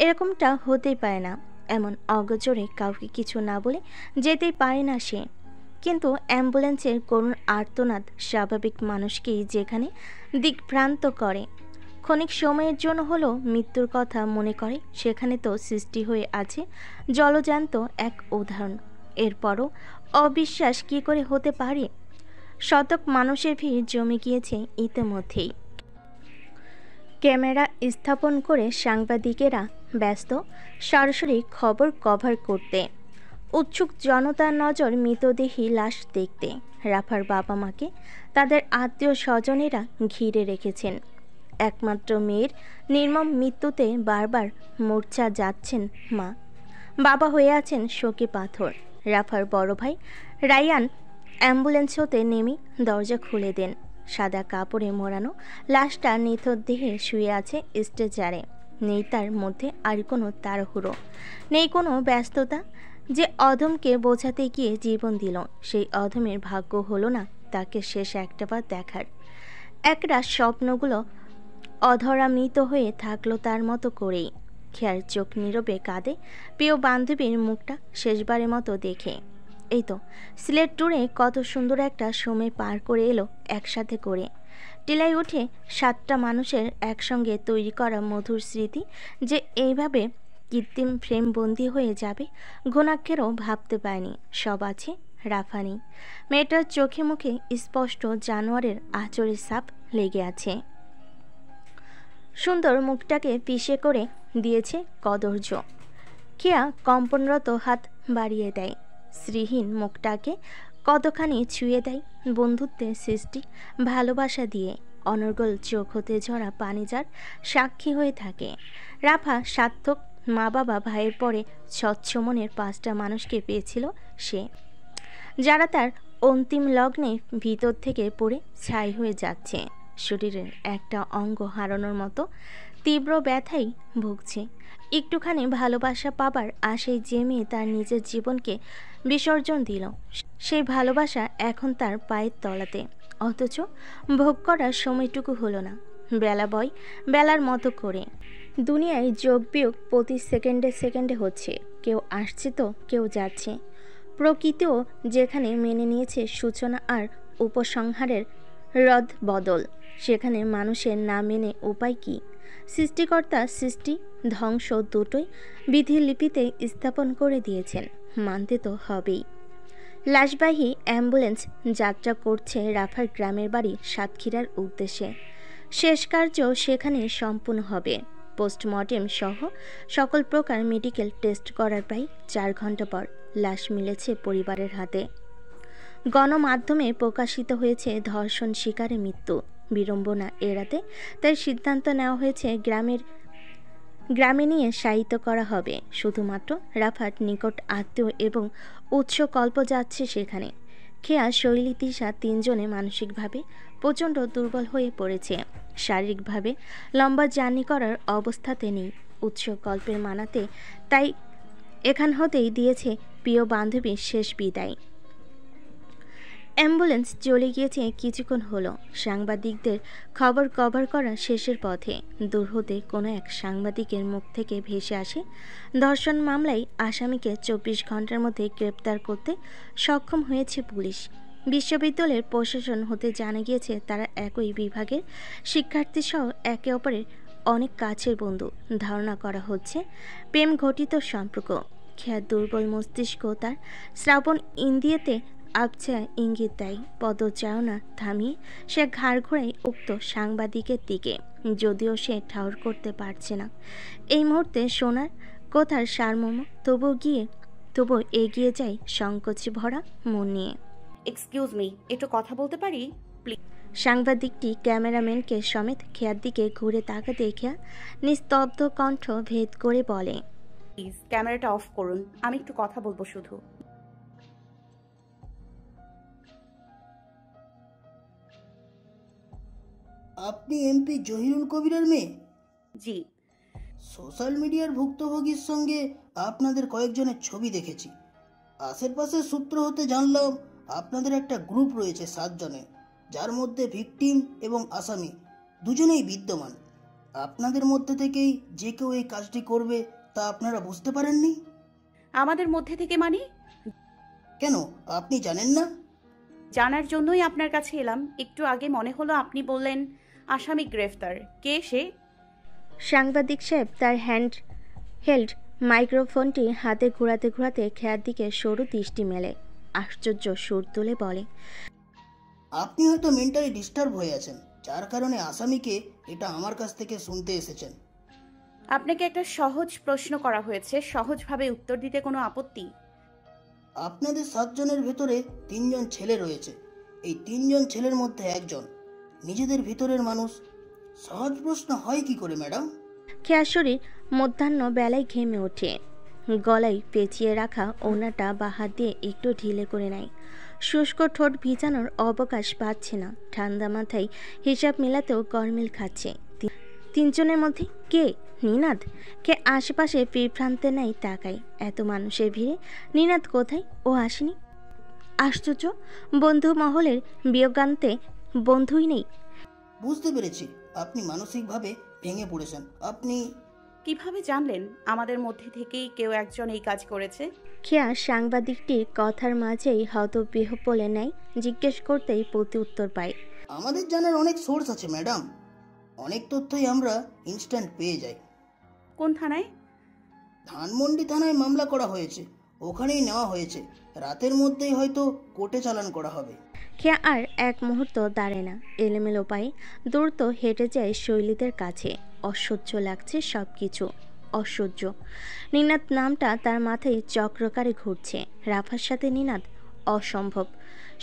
এরকমটা হতেই পারে না। এমন অগোচরে কাউকে কিছু না বলে যেতেই পারে না সে। কিন্তু অ্যাম্বুলেন্সের করুণ আর্তনাদ স্বাভাবিক মানুষকেই যেখানে দিকভ্রান্ত করে, ক্ষণিক সময়ের জন্য হলো মৃত্যুর কথা মনে করে, সেখানে তো সৃষ্টি হয়ে আছে জলজান্ত এক উদাহরণ। এরপরও অবিশ্বাস কি করে হতে পারে? শতক মানুষের ভিড় জমে গিয়েছে ইতিমধ্যেই। ক্যামেরা স্থাপন করে সাংবাদিকেরা ব্যস্ত সরাসরি খবর কভার করতে। উৎসুক জনতার নজর মৃতদেহী লাশ দেখতে। রাফার বাবা মাকে তাদের আত্মীয় স্বজনেরা ঘিরে রেখেছেন। একমাত্র মেয়ের নির্মম মৃত্যুতে বারবার মূর্ছা যাচ্ছেন মা। বাবা হয়ে আছেন শোকে পাথর। রাফার বড় ভাই রায়ান অ্যাম্বুলেন্স হতে নেমে দরজা খুলে দেন। সাদা কাপড়ে মোড়ানো লাশটা নিথর দেহে শুয়ে আছে স্ট্রেচারে। নেই তার মধ্যে আর কোনো তাড়াহুড়ো, নেই কোনো ব্যস্ততা। যে অধমকে বোঝাতে গিয়ে জীবন দিল, সেই অধমের ভাগ্য হলো না তাকে শেষ একটাবার দেখার। একরা স্বপ্নগুলো অধরা মৃত হয়ে থাকলো তার মতো করেই। খেয়ার চোখ নীরবে কাঁদে প্রিয় বান্ধবীর মুখটা শেষবারের মতো দেখে। এই তো সিলেট ট্যুরে কত সুন্দর একটা সময় পার করে এলো একসাথে করে। টিলায় উঠে 7টা মানুষের একসঙ্গে তৈরি করা মধুর স্মৃতি যে এইভাবে কৃত্রিম ফ্রেমবন্দি হয়ে যাবে ঘুণাক্ষেরও ভাবতে পারেনি। সব আছে, রাফা নেই। মেয়েটার চোখে মুখে স্পষ্ট জানোয়ারের আঁচড়ের ছাপ লেগে আছে। সুন্দর মুখটাকে পিষে করে দিয়েছে কদর্য। কেয়া কম্পনরত হাত বাড়িয়ে দেয়, শ্রীহীন মুখটাকে কতখানি ছুঁয়ে দেয় বন্ধুত্বের সৃষ্টি ভালোবাসা দিয়ে। অনর্গল চোখ হতে ঝরা পানি যার সাক্ষী হয়ে থাকে। রাফা সার্থক মা বাবা ভাইয়ের পরে স্বচ্ছ মনের 5টা মানুষকে পেয়েছিল সে, যারা তার অন্তিম লগ্নে ভিতর থেকে পড়ে ছাই হয়ে যাচ্ছে। শরীরের একটা অঙ্গ হারানোর মতো তীব্র ব্যথাই ভুগছে। একটুখানি ভালোবাসা পাবার আশায় যে মেয়ে তার নিজের জীবনকে বিসর্জন দিল, সেই ভালোবাসা এখন তার পায়ের তলাতে। অথচ ভোগ করার সময়টুকু হলো না। বেলা বয় বেলার মতো করে। দুনিয়ায় যোগ বিয়োগ প্রতি সেকেন্ডে সেকেন্ডে হচ্ছে। কেউ আসছে তো কেউ যাচ্ছে। প্রকৃতিও যেখানে মেনে নিয়েছে সূচনা আর উপসংহারের রদ বদল, সেখানে মানুষের না মেনে উপায় কি? সৃষ্টিকর্তা সৃষ্টি ধ্বংস দুটোই বিধিলিপিতে স্থাপন করে দিয়েছেন, মানতে তো হবেই। লাশবাহী অ্যাম্বুলেন্স যাত্রা করছে রাফার গ্রামের বাড়ি সাতক্ষীরার উদ্দেশ্যে। শেষ কার্য সেখানে সম্পূর্ণ হবে। পোস্টমর্টেম সহ সকল প্রকার মেডিকেল টেস্ট করার প্রায় 4 ঘন্টা পর লাশ মিলেছে পরিবারের হাতে। গণমাধ্যমে প্রকাশিত হয়েছে ধর্ষণ শিকারে মৃত্যু। বিড়ম্বনা এড়াতে তাই সিদ্ধান্ত নেওয়া হয়েছে গ্রামে নিয়ে সাহিত্য করা হবে। শুধুমাত্র রাফার নিকট আত্মীয় এবং উৎস কল্প যাচ্ছে সেখানে। খেয়া, শৈলী, তৃষা 3জনে মানসিকভাবে প্রচণ্ড দুর্বল হয়ে পড়েছে। শারীরিকভাবে লম্বা জার্নি করার অবস্থাতে নেই। উৎস গল্পের মানাতে তাই এখান হতেই দিয়েছে প্রিয় বান্ধবীর শেষ বিদায়। অ্যাম্বুলেন্স চলে গিয়েছে কিছুক্ষণ হলো। সাংবাদিকদের খবর কভার করা শেষের পথে দূর হতে কোনো এক সাংবাদিকের মুখ থেকে ভেসে আসে, ধর্ষণ মামলায় আসামিকে 24 ঘন্টার মধ্যে গ্রেপ্তার করতে সক্ষম হয়েছে পুলিশ। বিশ্ববিদ্যালয়ের প্রশাসন হতে জানা গিয়েছে তারা একই বিভাগের শিক্ষার্থীসহ একে অপরের অনেক কাছের বন্ধু। ধারণা করা হচ্ছে প্রেম ঘটিত সম্পর্ক। খেয়ার দুর্বল মস্তিষ্ক তার শ্রাবণ ইন্দ্রিয়েতে আবছা ইঙ্গিত দেয়। পদচারণা থামিয়ে সে ঘাড় ঘোরায় উক্ত সাংবাদিকের দিকে, যদিও সে ঠাউর করতে পারছে না এই মুহূর্তে সোনার কথার সারমর্ম। তবু এগিয়ে যায় সংকোচে ভরা মন নিয়ে। এক্সকিউজ মি, একটু কথা বলতে পারি প্লিজ? সাংবাদিকটি ক্যামেরাম্যানকে সমেত খেয়ার দিকে ঘুরে তাকাতে খেয়া নিস্তব্ধ কণ্ঠ ভেদ করে বলে, প্লিজ ক্যামেরাটা অফ করুন, আমি একটু কথা বলবো শুধু। আপনি এমপি জহিরুল কবিরের মেয়ে? জি। সোশ্যাল মিডিয়ার ভুক্তভোগীর সঙ্গে আপনাদের কয়েকজনের ছবি দেখেছি। আশেপাশের সূত্র হতে জানলাম আপনাদের একটা গ্রুপ রয়েছে 7 জনের, যার মধ্যে ভিকটিম এবং আসামি দুজনেই বিদ্যমান। আপনাদের মধ্যে থেকেই যে কেউ এই কাজটি করবে তা আপনারা বুঝতে পারেননি? আমাদের মধ্যে থেকে মানে? কেন, আপনি জানেন না? জানার জন্যই আপনার কাছে এলাম। একটু আগে মনে হলো আপনি বললেন আসামি গ্রেফতার। কে সে? সাংবাদিক সাহেব তার হেল্ড মাইক্রোফোনটি হাতে ঘোরাতে ঘোরাতে খেয়ার দিকে সরু দৃষ্টি মেলে আশ্চর্য সুর তুলে বলে, আপনি হয়তো মেন্টালি ডিস্টার্ব হয়ে আছেন, যার কারণে আসামিকে এটা আমার কাছ থেকে শুনতে এসেছেন। আপনাকে একটা সহজ প্রশ্ন করা হয়েছে, সহজভাবে উত্তর দিতে কোনো আপত্তি? আপনাদের 7 জনের ভেতরে 3 জন ছেলে রয়েছে। এই 3 জন ছেলের মধ্যে একজন নিজেদের ভিতরের মানুষ। সহজ প্রশ্ন হয় কি করে ম্যাডাম? খেয়ার শরীর মধ্যাহ্ন বেলায় ঘেমে ওঠে। গলায় পেঁচিয়ে রাখা ওড়নাটা বা হাত দিয়ে একটু ঢিলে করে নেয়। শুষ্ক ঠোঁট ভিজানোর অবকাশ পাচ্ছে না। ঠান্ডা মাথায় হিসাব মেলাতেও গরমিল খাচ্ছে। 3 জনের মধ্যে কে? নিনাদ? কে আশেপাশে বিভ্রান্তে নেই তাকায়। এত মানুষের ভিড়ে নিনাদ কোথায়? ও আসেনি। আশ্চর্য, বন্ধু মহলের বিয়োগান্তে বন্ধুই নেই। বুঝতে পেরেছি, আপনি মানসিকভাবে ভেঙে পড়েছেন। আপনি কিভাবে জানলেন আমাদের মধ্যে থেকেই কেউ একজন এই কাজ করেছে? খেয়া সাংবাদিকটির কথার মাঝেই হতবিহ্বলে নেয়। জিজ্ঞেস করতেই প্রতি উত্তর পায়, আমাদের জানার অনেক সোর্স আছে ম্যাডাম। অনেক তথ্যই আমরা ইনস্ট্যান্ট পেয়ে যাই। কোন থানায়? ধানমন্ডি থানায় মামলা করা হয়েছে, ওখানেই নেওয়া হয়েছে। রাতের মধ্যেই হয়তো কোর্টে চালান করা হবে। খেয়া আর এক মুহূর্ত দাঁড়ায় না। এলোমেলো পায়ে দ্রুত হেঁটে যায় শৈলীদের কাছে। অসহ্য লাগছে সব কিছু, অসহ্য। নিনাদ নামটা তার মাথায় চক্রকারে ঘুরছে। রাফার সাথে নিনাদ, অসম্ভব।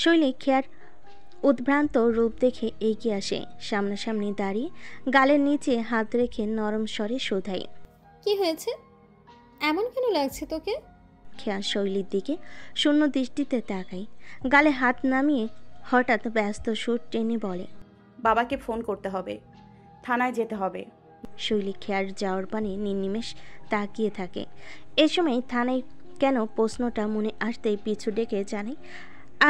শৈলী খেয়ার উদ্ভ্রান্ত রূপ দেখে এগিয়ে আসে। সামনাসামনি দাঁড়িয়ে গালের নিচে হাত রেখে নরম স্বরে শোধায়, কি হয়েছে? এমন কেন লাগছে তোকে? খেয়া শৈলীর দিকে শূন্য দৃষ্টিতে তাকায়। গালে হাত নামিয়ে হঠাৎ ব্যস্ত সুর টেনে বলে, বাবাকে ফোন করতে হবে, থানায় যেতে হবে। শৈলী খেয়ার যাওয়ার পানে নির্নিমেষ তাকিয়ে থাকে। এ সময় থানায় কেন প্রশ্নটা মনে আসতেই পিছু ডেকে জানায়,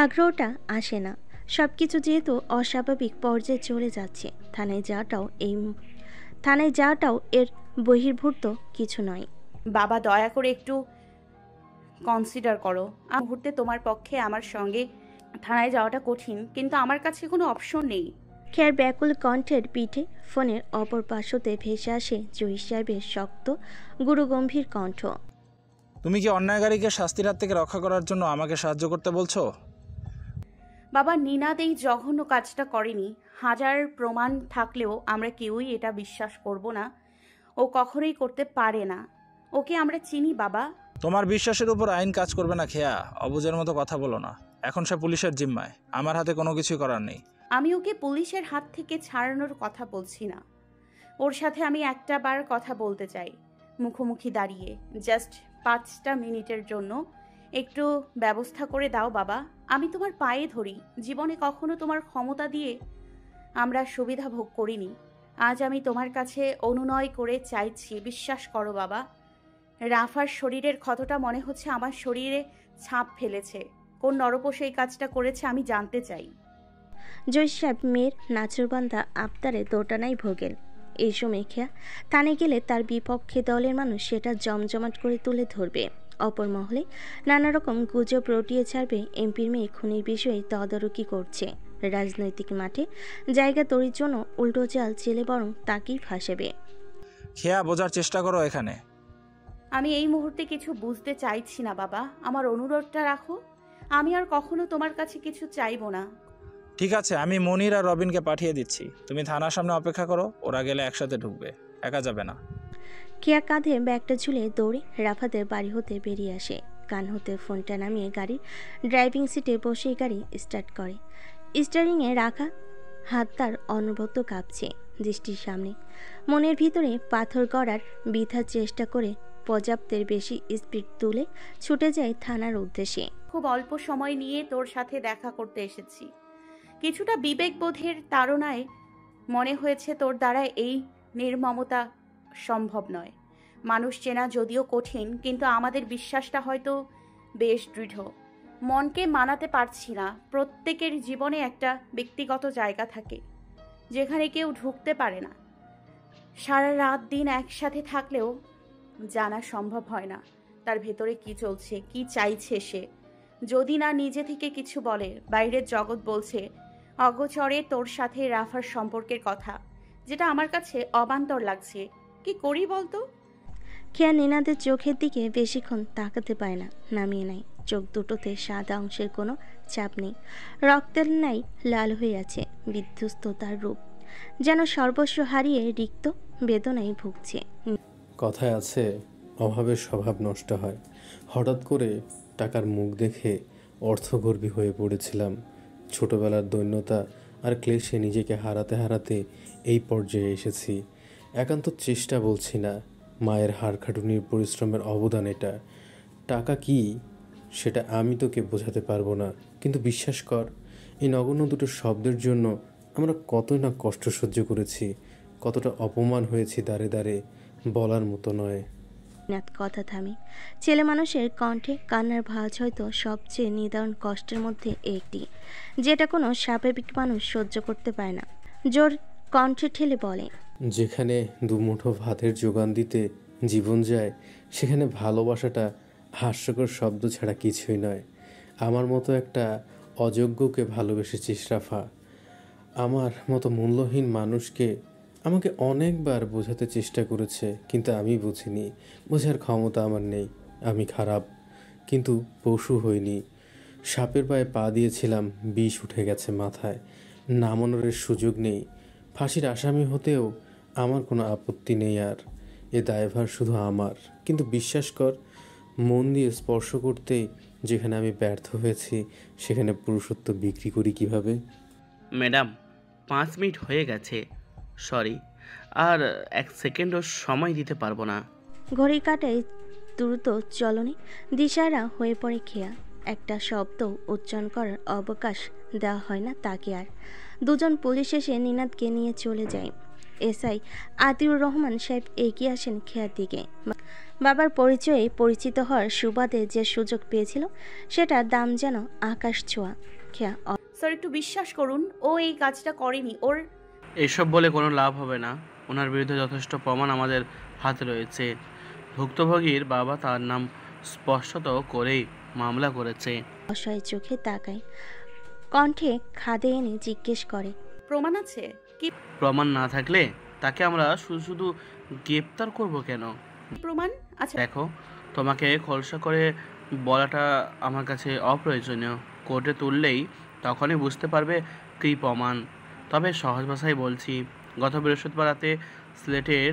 আগ্রহটা আসে না। সব কিছু যেহেতু অস্বাভাবিক পর্যায়ে চলে যাচ্ছে, থানায় যাওয়াটাও এর বহির্ভূত কিছু নয়। বাবা, দয়া করে একটু কনসিডার করো। মুহূর্তে তোমার পক্ষে আমার সঙ্গে থানায় যাওয়াটা কঠিন, কিন্তু আমার কাছে কোনো অপশন নেই। খেয়ার ব্যাকুল কণ্ঠের পিঠে ফোনের অপর পার্শ্বতে ভেসে আসে জহির সাহেবের শক্ত গুরুগম্ভীর কণ্ঠ। তুমি কি অন্যায়কারীকে শাস্তির হাত থেকে রক্ষা করার জন্য আমাকে সাহায্য করতে বলছো? বাবা, নিনাদ এই জঘন্য কাজটা করেনি। হাজার প্রমাণ থাকলেও আমরা কেউই এটা বিশ্বাস করব না। ও কখনোই করতে পারে না। ওকে আমরা চিনি বাবা। তোমার বিশ্বাসের উপর আইন কাজ করবে না খেয়া। অবুঝের মতো কথা বলো না। এখন সে পুলিশের জিম্মায়, আমার হাতে কোনো কিছু করার নেই। আমি ওকে পুলিশের হাত থেকে ছাড়ানোর কথা বলছি না। ওর সাথে আমি একটা বার কথা বলতে চাই, মুখোমুখি দাঁড়িয়ে। জাস্ট 5টা মিনিটের জন্য একটু ব্যবস্থা করে দাও বাবা। আমি তোমার পায়ে ধরি। জীবনে কখনো তোমার ক্ষমতা দিয়ে আমরা সুবিধা ভোগ করিনি। আজ আমি তোমার কাছে অনুনয় করে চাইছি, বিশ্বাস করো বাবা। রাফার শরীরের ক্ষতটা মনে হচ্ছে আমার শরীরে ছাপ ফেলেছে। কোন নরপশু এই কাজটা করেছে আমি জানতে চাই। জয় সাহেব মেয়ের নাচরবান্ধা আবদারে দোটানায় ভোগেন। এই সময় খেয়া থানে গেলে তার বিপক্ষে দলের মানুষ সেটা জমজমাট করে তুলে ধরবে। অপর মহলে নানা রকম গুজব রটিয়ে ছাড়বে এমপির মেয়ে খুনের বিষয়ে তদারকি করছে। রাজনৈতিক মাঠে জায়গা তৈরির জন্য উল্টো চাল চেলে বরং তাকেই ফাঁসাবে। খেয়া, বোঝার চেষ্টা করো। এখানে আমি এই মুহূর্তে কিছু বুঝতে চাইছি না বাবা। আমার অনুরোধটা রাখো। আমি আর কখনো তোমার কাছে কিছু চাইবো না। ঠিক আছে, আমি মনির আর রবিনকে পাঠিয়ে দিচ্ছি। তুমি থানার সামনে অপেক্ষা করো। ওরা গেলে একসাথে ঢুকবে, একা যাবে না। খেয়া কাঁধে ব্যাগটা ঝুলে দৌড়ে রাফাদের বাড়ি হতে বেরিয়ে আসে। কান হতে ফোনটা নামিয়ে গাড়ির ড্রাইভিং সিটে বসে গাড়ি স্টার্ট করে। স্টিয়ারিংয়ে রাখা হাত তার অনবরত কাঁপছে। দৃষ্টির সামনে মনের ভিতরে পাথর গড়ার বৃথা চেষ্টা করে পর্যাপ্তের বেশি স্পিড তুলে ছুটে যায় থানার উদ্দেশ্যে। খুব অল্প সময় নিয়ে তোর সাথে দেখা করতে এসেছি। কিছুটা বিবেকবোধের তাড়নায় মনে হয়েছে তোর দ্বারা এই নির্মমতা সম্ভব নয়। মানুষ চেনা যদিও কঠিন, কিন্তু আমাদের বিশ্বাসটা হয়তো বেশ দৃঢ়। মনকে মানাতে পারছি না। প্রত্যেকের জীবনে একটা ব্যক্তিগত জায়গা থাকে যেখানে কেউ ঢুকতে পারে না। সারা রাত দিন একসাথে থাকলেও জানা সম্ভব হয় না তার ভেতরে কি চলছে, কি চাইছে সে। যদি না নিজে থেকে কিছু বলে, বাইরের জগৎ বলছে অগোচরে তোর সাথে রাফার সম্পর্কের কথা, যেটা আমার কাছে অবান্তর লাগছে। কি করি বলতো? খেয়া নিনাদের চোখের দিকে বেশিক্ষণ তাকাতে পায় না, নামিয়ে নেয়। চোখ দুটোতে সাদা অংশের কোনো চাপ নেই, রক্তের ন্যায় লাল হয়ে আছে বিধ্বস্ত তার রূপ, যেন সর্বস্ব হারিয়ে রিক্ত বেদনায় ভুগছে। কথায় আছে, অভাবের স্বভাব নষ্ট হয়। হঠাৎ করে টাকার মুখ দেখে অর্থগর্বী হয়ে পড়েছিলাম। ছোটবেলার দৈন্যতা আর ক্লেশে নিজেকে হারাতে হারাতে এই পর্যায়ে এসেছি। একান্ত চেষ্টা বলছি না, মায়ের হাড়খাটুনির পরিশ্রমের অবদান এটা। টাকা কি সেটা আমি তোকে বোঝাতে পারবো না, কিন্তু বিশ্বাস কর, এই নগণ্য দুটো শব্দের জন্য আমরা কতই না কষ্ট সহ্য করেছি, কতটা অপমান হয়েছি দাঁড়ে দাঁড়ে, বলার মতো নয়। নিনাদ কথা থামে। ছেলে মানুষের কণ্ঠে কান্নার ভাঁজ হয়তো সবচেয়ে নিদারুণ কষ্টের মধ্যে একটি, যেটা কোনো স্বাভাবিক মানুষ সহ্য করতে পারে না। জোর কণ্ঠে ঠেলে বলে, যেখানে দুমুঠো ভাতের যোগান দিতে জীবন যায়, সেখানে ভালোবাসাটা হাস্যকর শব্দ ছাড়া কিছুই নয়। আমার মতো একটা অযোগ্যকে ভালোবেসেছিস রাফা। আমার মতো মূল্যহীন মানুষকে আমাকে অনেকবার বোঝাতে চেষ্টা করেছে, কিন্তু আমি বুঝিনি। বোঝার ক্ষমতা আমার নেই। আমি খারাপ, কিন্তু পশু হইনি। সাপের পায়ে পা দিয়েছিলাম, বিষ উঠে গেছে মাথায়, নামানোর সুযোগ নেই। ফাঁসির আসামি হতেও আমার কোনো আপত্তি নেই আর। এ দায়ভার শুধু আমার। কিন্তু বিশ্বাস কর, মন দিয়ে স্পর্শ করতেই যেখানে আমি ব্যর্থ হয়েছি, সেখানে পুরুষত্ব বিক্রি করি কিভাবে? ম্যাডাম, 5 মিনিট হয়ে গেছে, সরি, আর 1 সেকেন্ডও সময় দিতে পারবো না। ঘড়ি কাটায় দ্রুত চলনে দিশারা হয়ে পড়ে খেয়া। একটা শব্দ উচ্চারণ করার অবকাশ দেওয়া হয় না তাকে আর। দুজন পুলিশ এসে নিনাদকে নিয়ে চলে যায়। এসআই আতিউর রহমান সাহেব এগিয়ে আসেন খেয়ার দিকে। বাবার পরিচয়ে পরিচিত হওয়ার সুবাদে যে সুযোগ পেয়েছিল, সেটার দাম যেন আকাশ ছোঁয়া। খেয়া, স্যার একটু বিশ্বাস করুন, ও এই কাজটা করেনি। ওর এসব বলে কোনো লাভ হবে না। ওনার বিরুদ্ধে যথেষ্ট প্রমাণ আমাদের হাতে রয়েছে। ভুক্তভোগীর বাবা তার নাম স্পষ্টত করেই মামলা করেছে। অসহায় চোখে তাকায়, কণ্ঠে খাদে এনে জিজ্ঞেস করে, প্রমাণ আছে কি? প্রমাণ না থাকলে তাকে আমরা শুধু শুধু গ্রেপ্তার করব কেন? প্রমাণ আছে। দেখো, তোমাকে খোলসা করে বলাটা আমার কাছে অপ্রয়োজনীয়। কোর্টে তুললেই তখনই বুঝতে পারবে কী প্রমাণ। তবে সহজ ভাষায় বলছি, গত বৃহস্পতিবার রাতে সিলেটের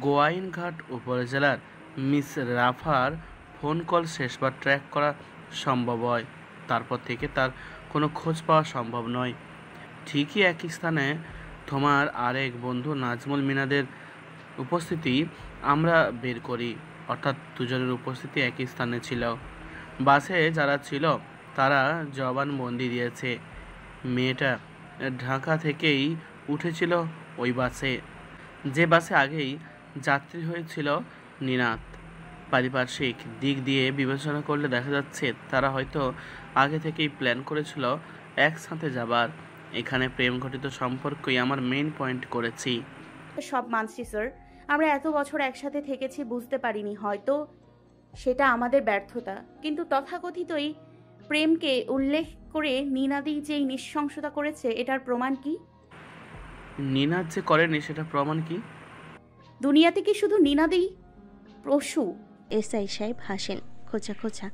গোয়াইনঘাট উপজেলার মিস রাফার ফোন কল শেষবার ট্র্যাক করা সম্ভব হয়। তারপর থেকে তার কোনো খোঁজ পাওয়া সম্ভব নয়। ঠিকই একই স্থানে তোমার আরেক বন্ধু নাজমুল মিনাদের উপস্থিতি আমরা বের করি, অর্থাৎ দুজনের উপস্থিতি একই স্থানে ছিল। বাসে যারা ছিল তারা জবানবন্দি দিয়েছে। মেয়েটা ঢাকা থেকেই উঠেছিল ওই বাসে, যে বাসে আগেই যাত্রী হয়েছিল নিনাদ। পারিপার্শ্বিক দিক দিয়ে বিবেচনা করলে দেখা যাচ্ছে তারা হয়তো আগে থেকেই প্ল্যান করেছিল একসাথে যাবার। এখানে প্রেম ঘটিত সম্পর্কই আমার মেইন পয়েন্ট করেছি। সব মানছি স্যার, আমরা এত বছর একসাথে থেকেছি, বুঝতে পারিনি, হয়তো সেটা আমাদের ব্যর্থতা। কিন্তু তথাকথিতই প্রেমকে উল্লেখ করে নিনাদি যেই নৃশংসতা করেছে, এটার প্রমাণ কি? নিনাদ যে করেনি সেটা প্রমাণ কি? দুনিয়াতে কি শুধু নিনাদি পশু? এসআই সাহেব হাসেন খোঁচা খোঁচা,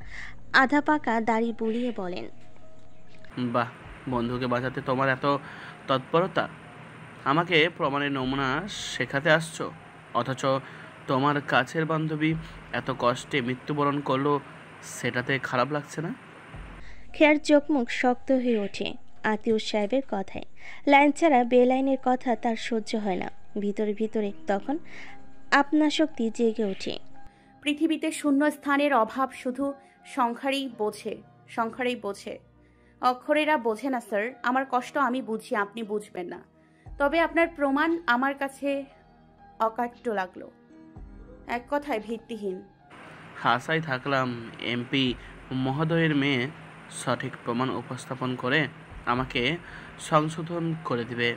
আধা পাকা দাড়ি বুলিয়ে বলেন, বাহ, বন্ধুকে বাঁচাতে তোমার এত তৎপরতা। আমাকে প্রমাণের নমুনা শেখাতে আসছো, অথচ তোমার কাছের বান্ধবী এত কষ্টে মৃত্যুবরণ করলো, সেটাতে খারাপ লাগছে না? খেয়ার চোখ মুখ শক্ত হয়ে ওঠে আতিউর সাহেবের কথায়। লাইন ছাড়া বেলাইনের কথা তার সহ্য হয় না। ভিতরে ভিতরে তখন আপনা শক্তি জেগে ওঠে। পৃথিবীতে শূন্য স্থানের অভাব শুধু সংখ্যারই বোঝে, অক্ষরেরা বোঝে না স্যার। আমার কষ্ট আমি বুঝি, আপনি বুঝবেন না। তবে আপনার প্রমাণ আমার কাছে অকাট্য লাগলো, এক কথায় ভিত্তিহীন। আশায় থাকলাম এমপি মহোদয়ের মেয়ে সঠিক প্রমাণ উপস্থাপন করে আমাকে সংশোধন করে দিবে।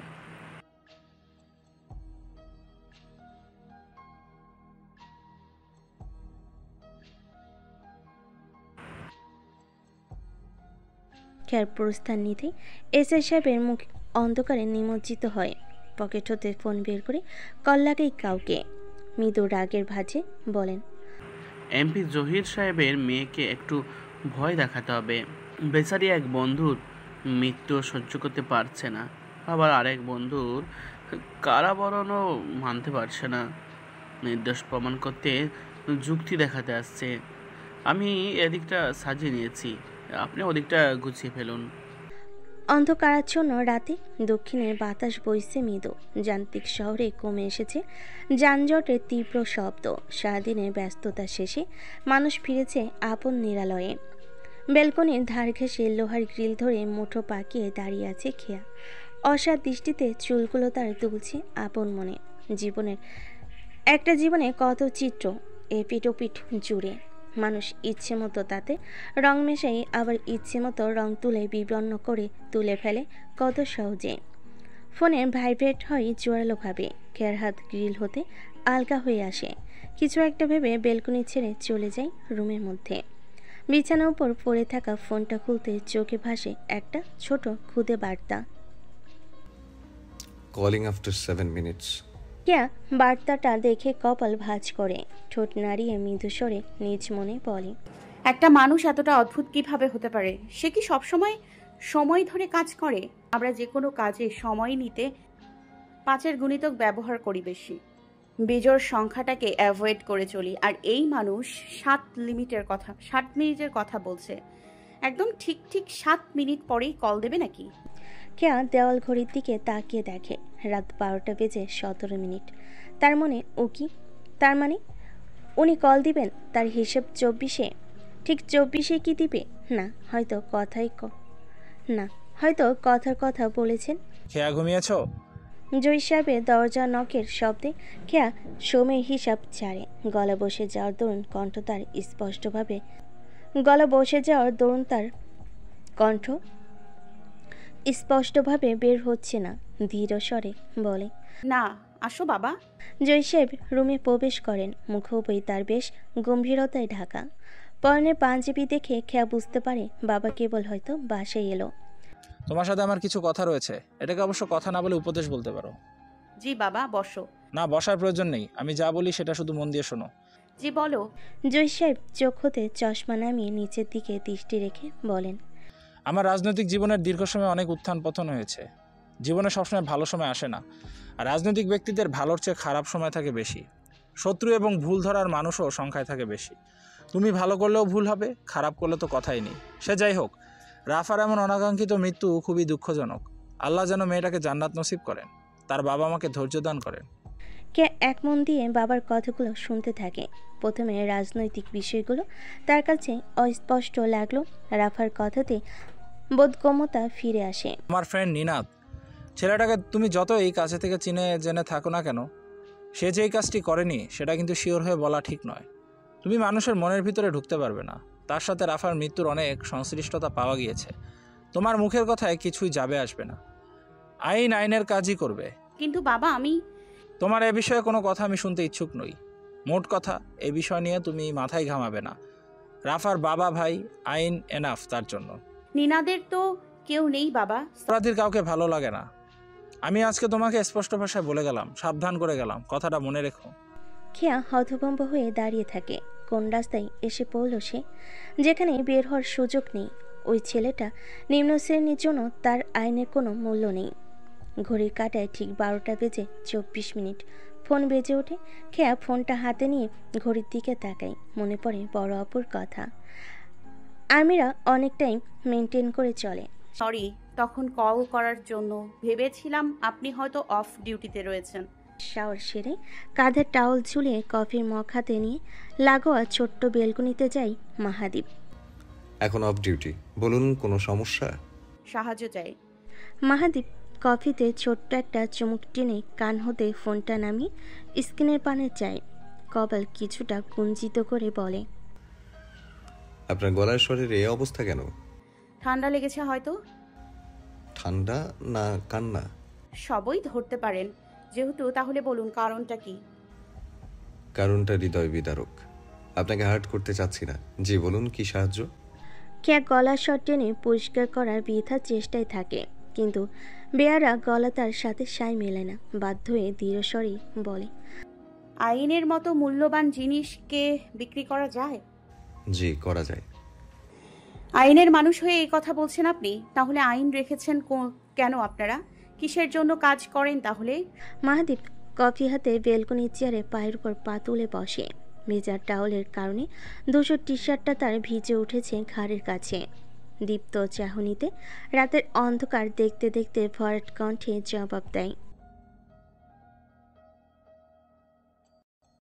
খেয়ার প্রস্থান নিতে এসআই সাহেবের মুখ অন্ধকারে নিমজ্জিত হয়। পকেট হতে ফোন বের করে কল লাগাই কাউকে। মৃদু রাগের ভাঁজে বলেন, এমপি জহির সাহেবের মেয়েকে একটু ভয় দেখাতে হবে। বেচারি এক বন্ধুর মৃত্যু সহ্য করতে পারছে না, আবার আরেক বন্ধুর কারাবরণও মানতে পারছে না। নির্দোষ প্রমাণ করতে যুক্তি দেখাতে আসছে। আমি এদিকটা সাজিয়ে নিয়েছি, আপনি ওদিকটা গুছিয়ে ফেলুন। অন্ধকারাচ্ছন্ন রাতে দক্ষিণের বাতাস বইছে মৃদু। যান্ত্রিক শহরে কমে এসেছে যানজটের তীব্র শব্দ। সারাদিনের ব্যস্ততা শেষে মানুষ ফিরেছে আপন নিরালয়ে। বেলকনির ধার ঘেঁষে লোহার গ্রিল ধরে মুঠো পাকিয়ে দাঁড়িয়ে আছে খেয়া। অসার দৃষ্টিতে চুলগুলো তার দুলছে আপন মনে। জীবনে কত চিত্র এপিটোপিট জুড়ে। মানুষ ইচ্ছে মতো তাতে রং মেশাই, আবার ইচ্ছে মতো রং তুলে বিবর্ণ করে তুলে ফেলে কত সহজে। ফোনের ভাইব্রেট হয় জোরালোভাবে। খেয়ার হাত গ্রিল হতে আলগা হয়ে আসে। কিছু একটা ভেবে বেলকনি ছেড়ে চলে যায় রুমের মধ্যে। বিছানার উপর পড়ে থাকা ফোনটা খুলতে চোখে ভাসে একটা ছোট খুদে বার্তা। Calling after 7 minutes. কেয়া বার্তাটা দেখে কপাল ভাঁজ করে, ঠোঁট নাড়িয়ে মৃদু স্বরে নিজ মনে বলে, একটা মানুষ এতটা অদ্ভুত কিভাবে হতে পারে? সে কি সবসময় সময় ধরে কাজ করে? আমরা যে কোনো কাজে সময় নিতে 5-এর গুণিতক ব্যবহার করি বেশি। বিজোড় সংখ্যাটাকে অ্যাভয়েড করে চলি। আর এই মানুষ 7 মিনিটের কথা বলছে। একদম ঠিক 7 মিনিট পরেই কল দেবে নাকি? কেয়া দেওয়াল ঘড়ির দিকে তাকিয়ে দেখে রাত 12টা বেজে 17 মিনিট। তার মানে উনি কল দিবেন তার হিসেব 24-এ। ঠিক 24-এ কি দিবে? না, হয়তো কথার কথা বলেছেন। খেয়া ঘুমিয়েছো? জয় সাহেবের দরজা নকের শব্দে খেয়া সময়ের হিসাব ছাড়ে। গলা বসে যাওয়ার দরুন তার কণ্ঠ স্পষ্টভাবে বের হচ্ছে না। ধীর স্বরে বলে, না, আসো বাবা। জয় সাহেব রুমে প্রবেশ করেন। মুখোপই তার বেশ গম্ভীরতায় ঢাকা। পরনের পাঞ্জাবি দেখে খেয়া বুঝতে পারে বাবা কেবল হয়তো বাসায় এলো। তোমার সাথে আমার কিছু কথা রয়েছে। এটাকে অবশ্য কথা না বলে উপদেশ বলতে পারো। জি বাবা, বসো। না, বসার প্রয়োজন নেই। আমি যা বলি সেটা শুধু মন দিয়ে শোনো। জি বলো। জয় সাহেব চোখ হতে চশমা নামিয়ে নিচের দিকে দৃষ্টি রেখে বলেন, আমার রাজনৈতিক জীবনের দীর্ঘ সময় অনেক উত্থান পতন হয়েছে। জীবনে সবসময় ভালো সময় আসে না। আর রাজনৈতিক ব্যক্তিদের ভালোর চেয়ে খারাপ সময় থাকে বেশি। শত্রু এবং ভুল ধরার মানুষও সংখ্যায় থাকে বেশি। তুমি ভালো করলেও ভুল হবে, খারাপ করলে তো কথাই নেই। সে যাই হোক, রাফার এমন অনাকাঙ্ক্ষিত মৃত্যু খুবই দুঃখজনক। আল্লাহ যেন মেয়েটাকে জান্নাত নসিব করেন, তার বাবা মাকে ধৈর্য দান করেন। কে এক মন দিয়ে বাবার কথাগুলো শুনতে থাকে। প্রথমে রাজনৈতিক বিষয়গুলো তার কাছে অস্পষ্ট লাগলো। রাফার কথাতে বোধগম্যতা ফিরে আসে। আমার ফ্রেন্ড নিনাদ, ছেলেটাকে তুমি যত এই কাছে থেকে চিনে জেনে থাকো না কেন, সে যেই কাজটি করেনি সেটা কিন্তু শিওর হয়ে বলা ঠিক নয়। তুমি মানুষের মনের ভিতরে ঢুকতে পারবে না। তার সাথে রাফার মৃত্যুর অনেক সংশ্লিষ্টতা পাওয়া গিয়েছে। তোমার মুখের কথায় কিছুই যাবে আসবে না। আইনের কাজই করবে। কিন্তু বাবা, তোমার এ বিষয়ে কোনো কথা আমি শুনতে ইচ্ছুক নই। মোট কথা, এই বিষয় নিয়ে তুমি মাথায় ঘামাবে না। রাফার বাবা ভাই, আইন এনাফ তার জন্য। নিনাদের তো কেউ নেই বাবা। অপরাধীর কাউকে ভালো লাগে না। আমি আজকে তোমাকে স্পষ্ট ভাষায় বলে গেলাম, সাবধান করে গেলাম, কথাটা মনে রেখো। খেয়া হতভম্ব হয়ে দাঁড়িয়ে থাকে। কোন রাস্তায় এসে পড়ল সে, যেখানে বের হওয়ার সুযোগ নেই। ওই ছেলেটা নিম্ন শ্রেণীর জন্য তার আইনের কোনো মূল্য নেই। ঘড়ির কাঁটায় ঠিক 12টা বেজে 24 মিনিট। ফোন বেজে ওঠে। খেয়া ফোনটা হাতে নিয়ে ঘড়ির দিকে তাকায়। মনে পড়ে বড় অপুর কথা। আমিরা অনেক টাইম মেনটেন করে চলে। সরি, তখন কল করার জন্য ভেবেছিলাম আপনি হয়তো অফ ডিউটিতে রয়েছেন। শাওয়ার সেরে কাঁধে টাওয়াল ঝুলিয়ে কফির মগ হাতে নিয়ে লাগোয়া ছোট্ট বেলকনিতে যাই মাহাদীপ। এখন অফ ডিউটি, বলুন কোনো সমস্যা? সাহায্য চাই। মাহাদীপ কফিতে ছোট্ট একটা চুমুক টেনে কান হতে ফোনটা নামিয়ে স্ক্রিনের পানে চায়। কপাল কিছুটা কুঞ্চিত করে বলে, আপনার গলার স্বরের এই অবস্থা কেন? ঠান্ডা লেগেছে হয়তো। ঠান্ডা না কান্না? সবই ধরতে পারেন যেহেতু, তাহলে বলুন কারণটা কি? কারণটা হৃদয় বিদারক। আপনাকে হার্ট করতে চাচ্ছি না। জি বলুন, কি সাহায্য? কেয়া গলার স্বর টেনে পরিষ্কার করার বৃথা চেষ্টায় থাকে, কিন্তু বেয়ারা গলা তার সাথে সায় মেলে না। বাধ্য হয়ে দৃঢ়স্বরেই বলে, আইনের মতো মূল্যবান জিনিসকে বিক্রি করা যায়? জি করা যায়। আইনের মানুষ হয়ে এই কথা বলছেন আপনি? তাহলে আইন রেখেছেন কেন আপনারা? কিসের জন্য কাজ করেন তাহলে? মাহাদীপ কফি হাতে বেলকনির চেয়ারে পায়ের উপর পা তুলে বসে। ভেজা টাওয়ালের কারণে দুশো টি শার্টটা তার ভিজে উঠেছে ঘাড়ের কাছে। দীপ্ত চাহনিতে রাতের অন্ধকার দেখতে দেখতে ভরাট কণ্ঠে জবাব দেয়,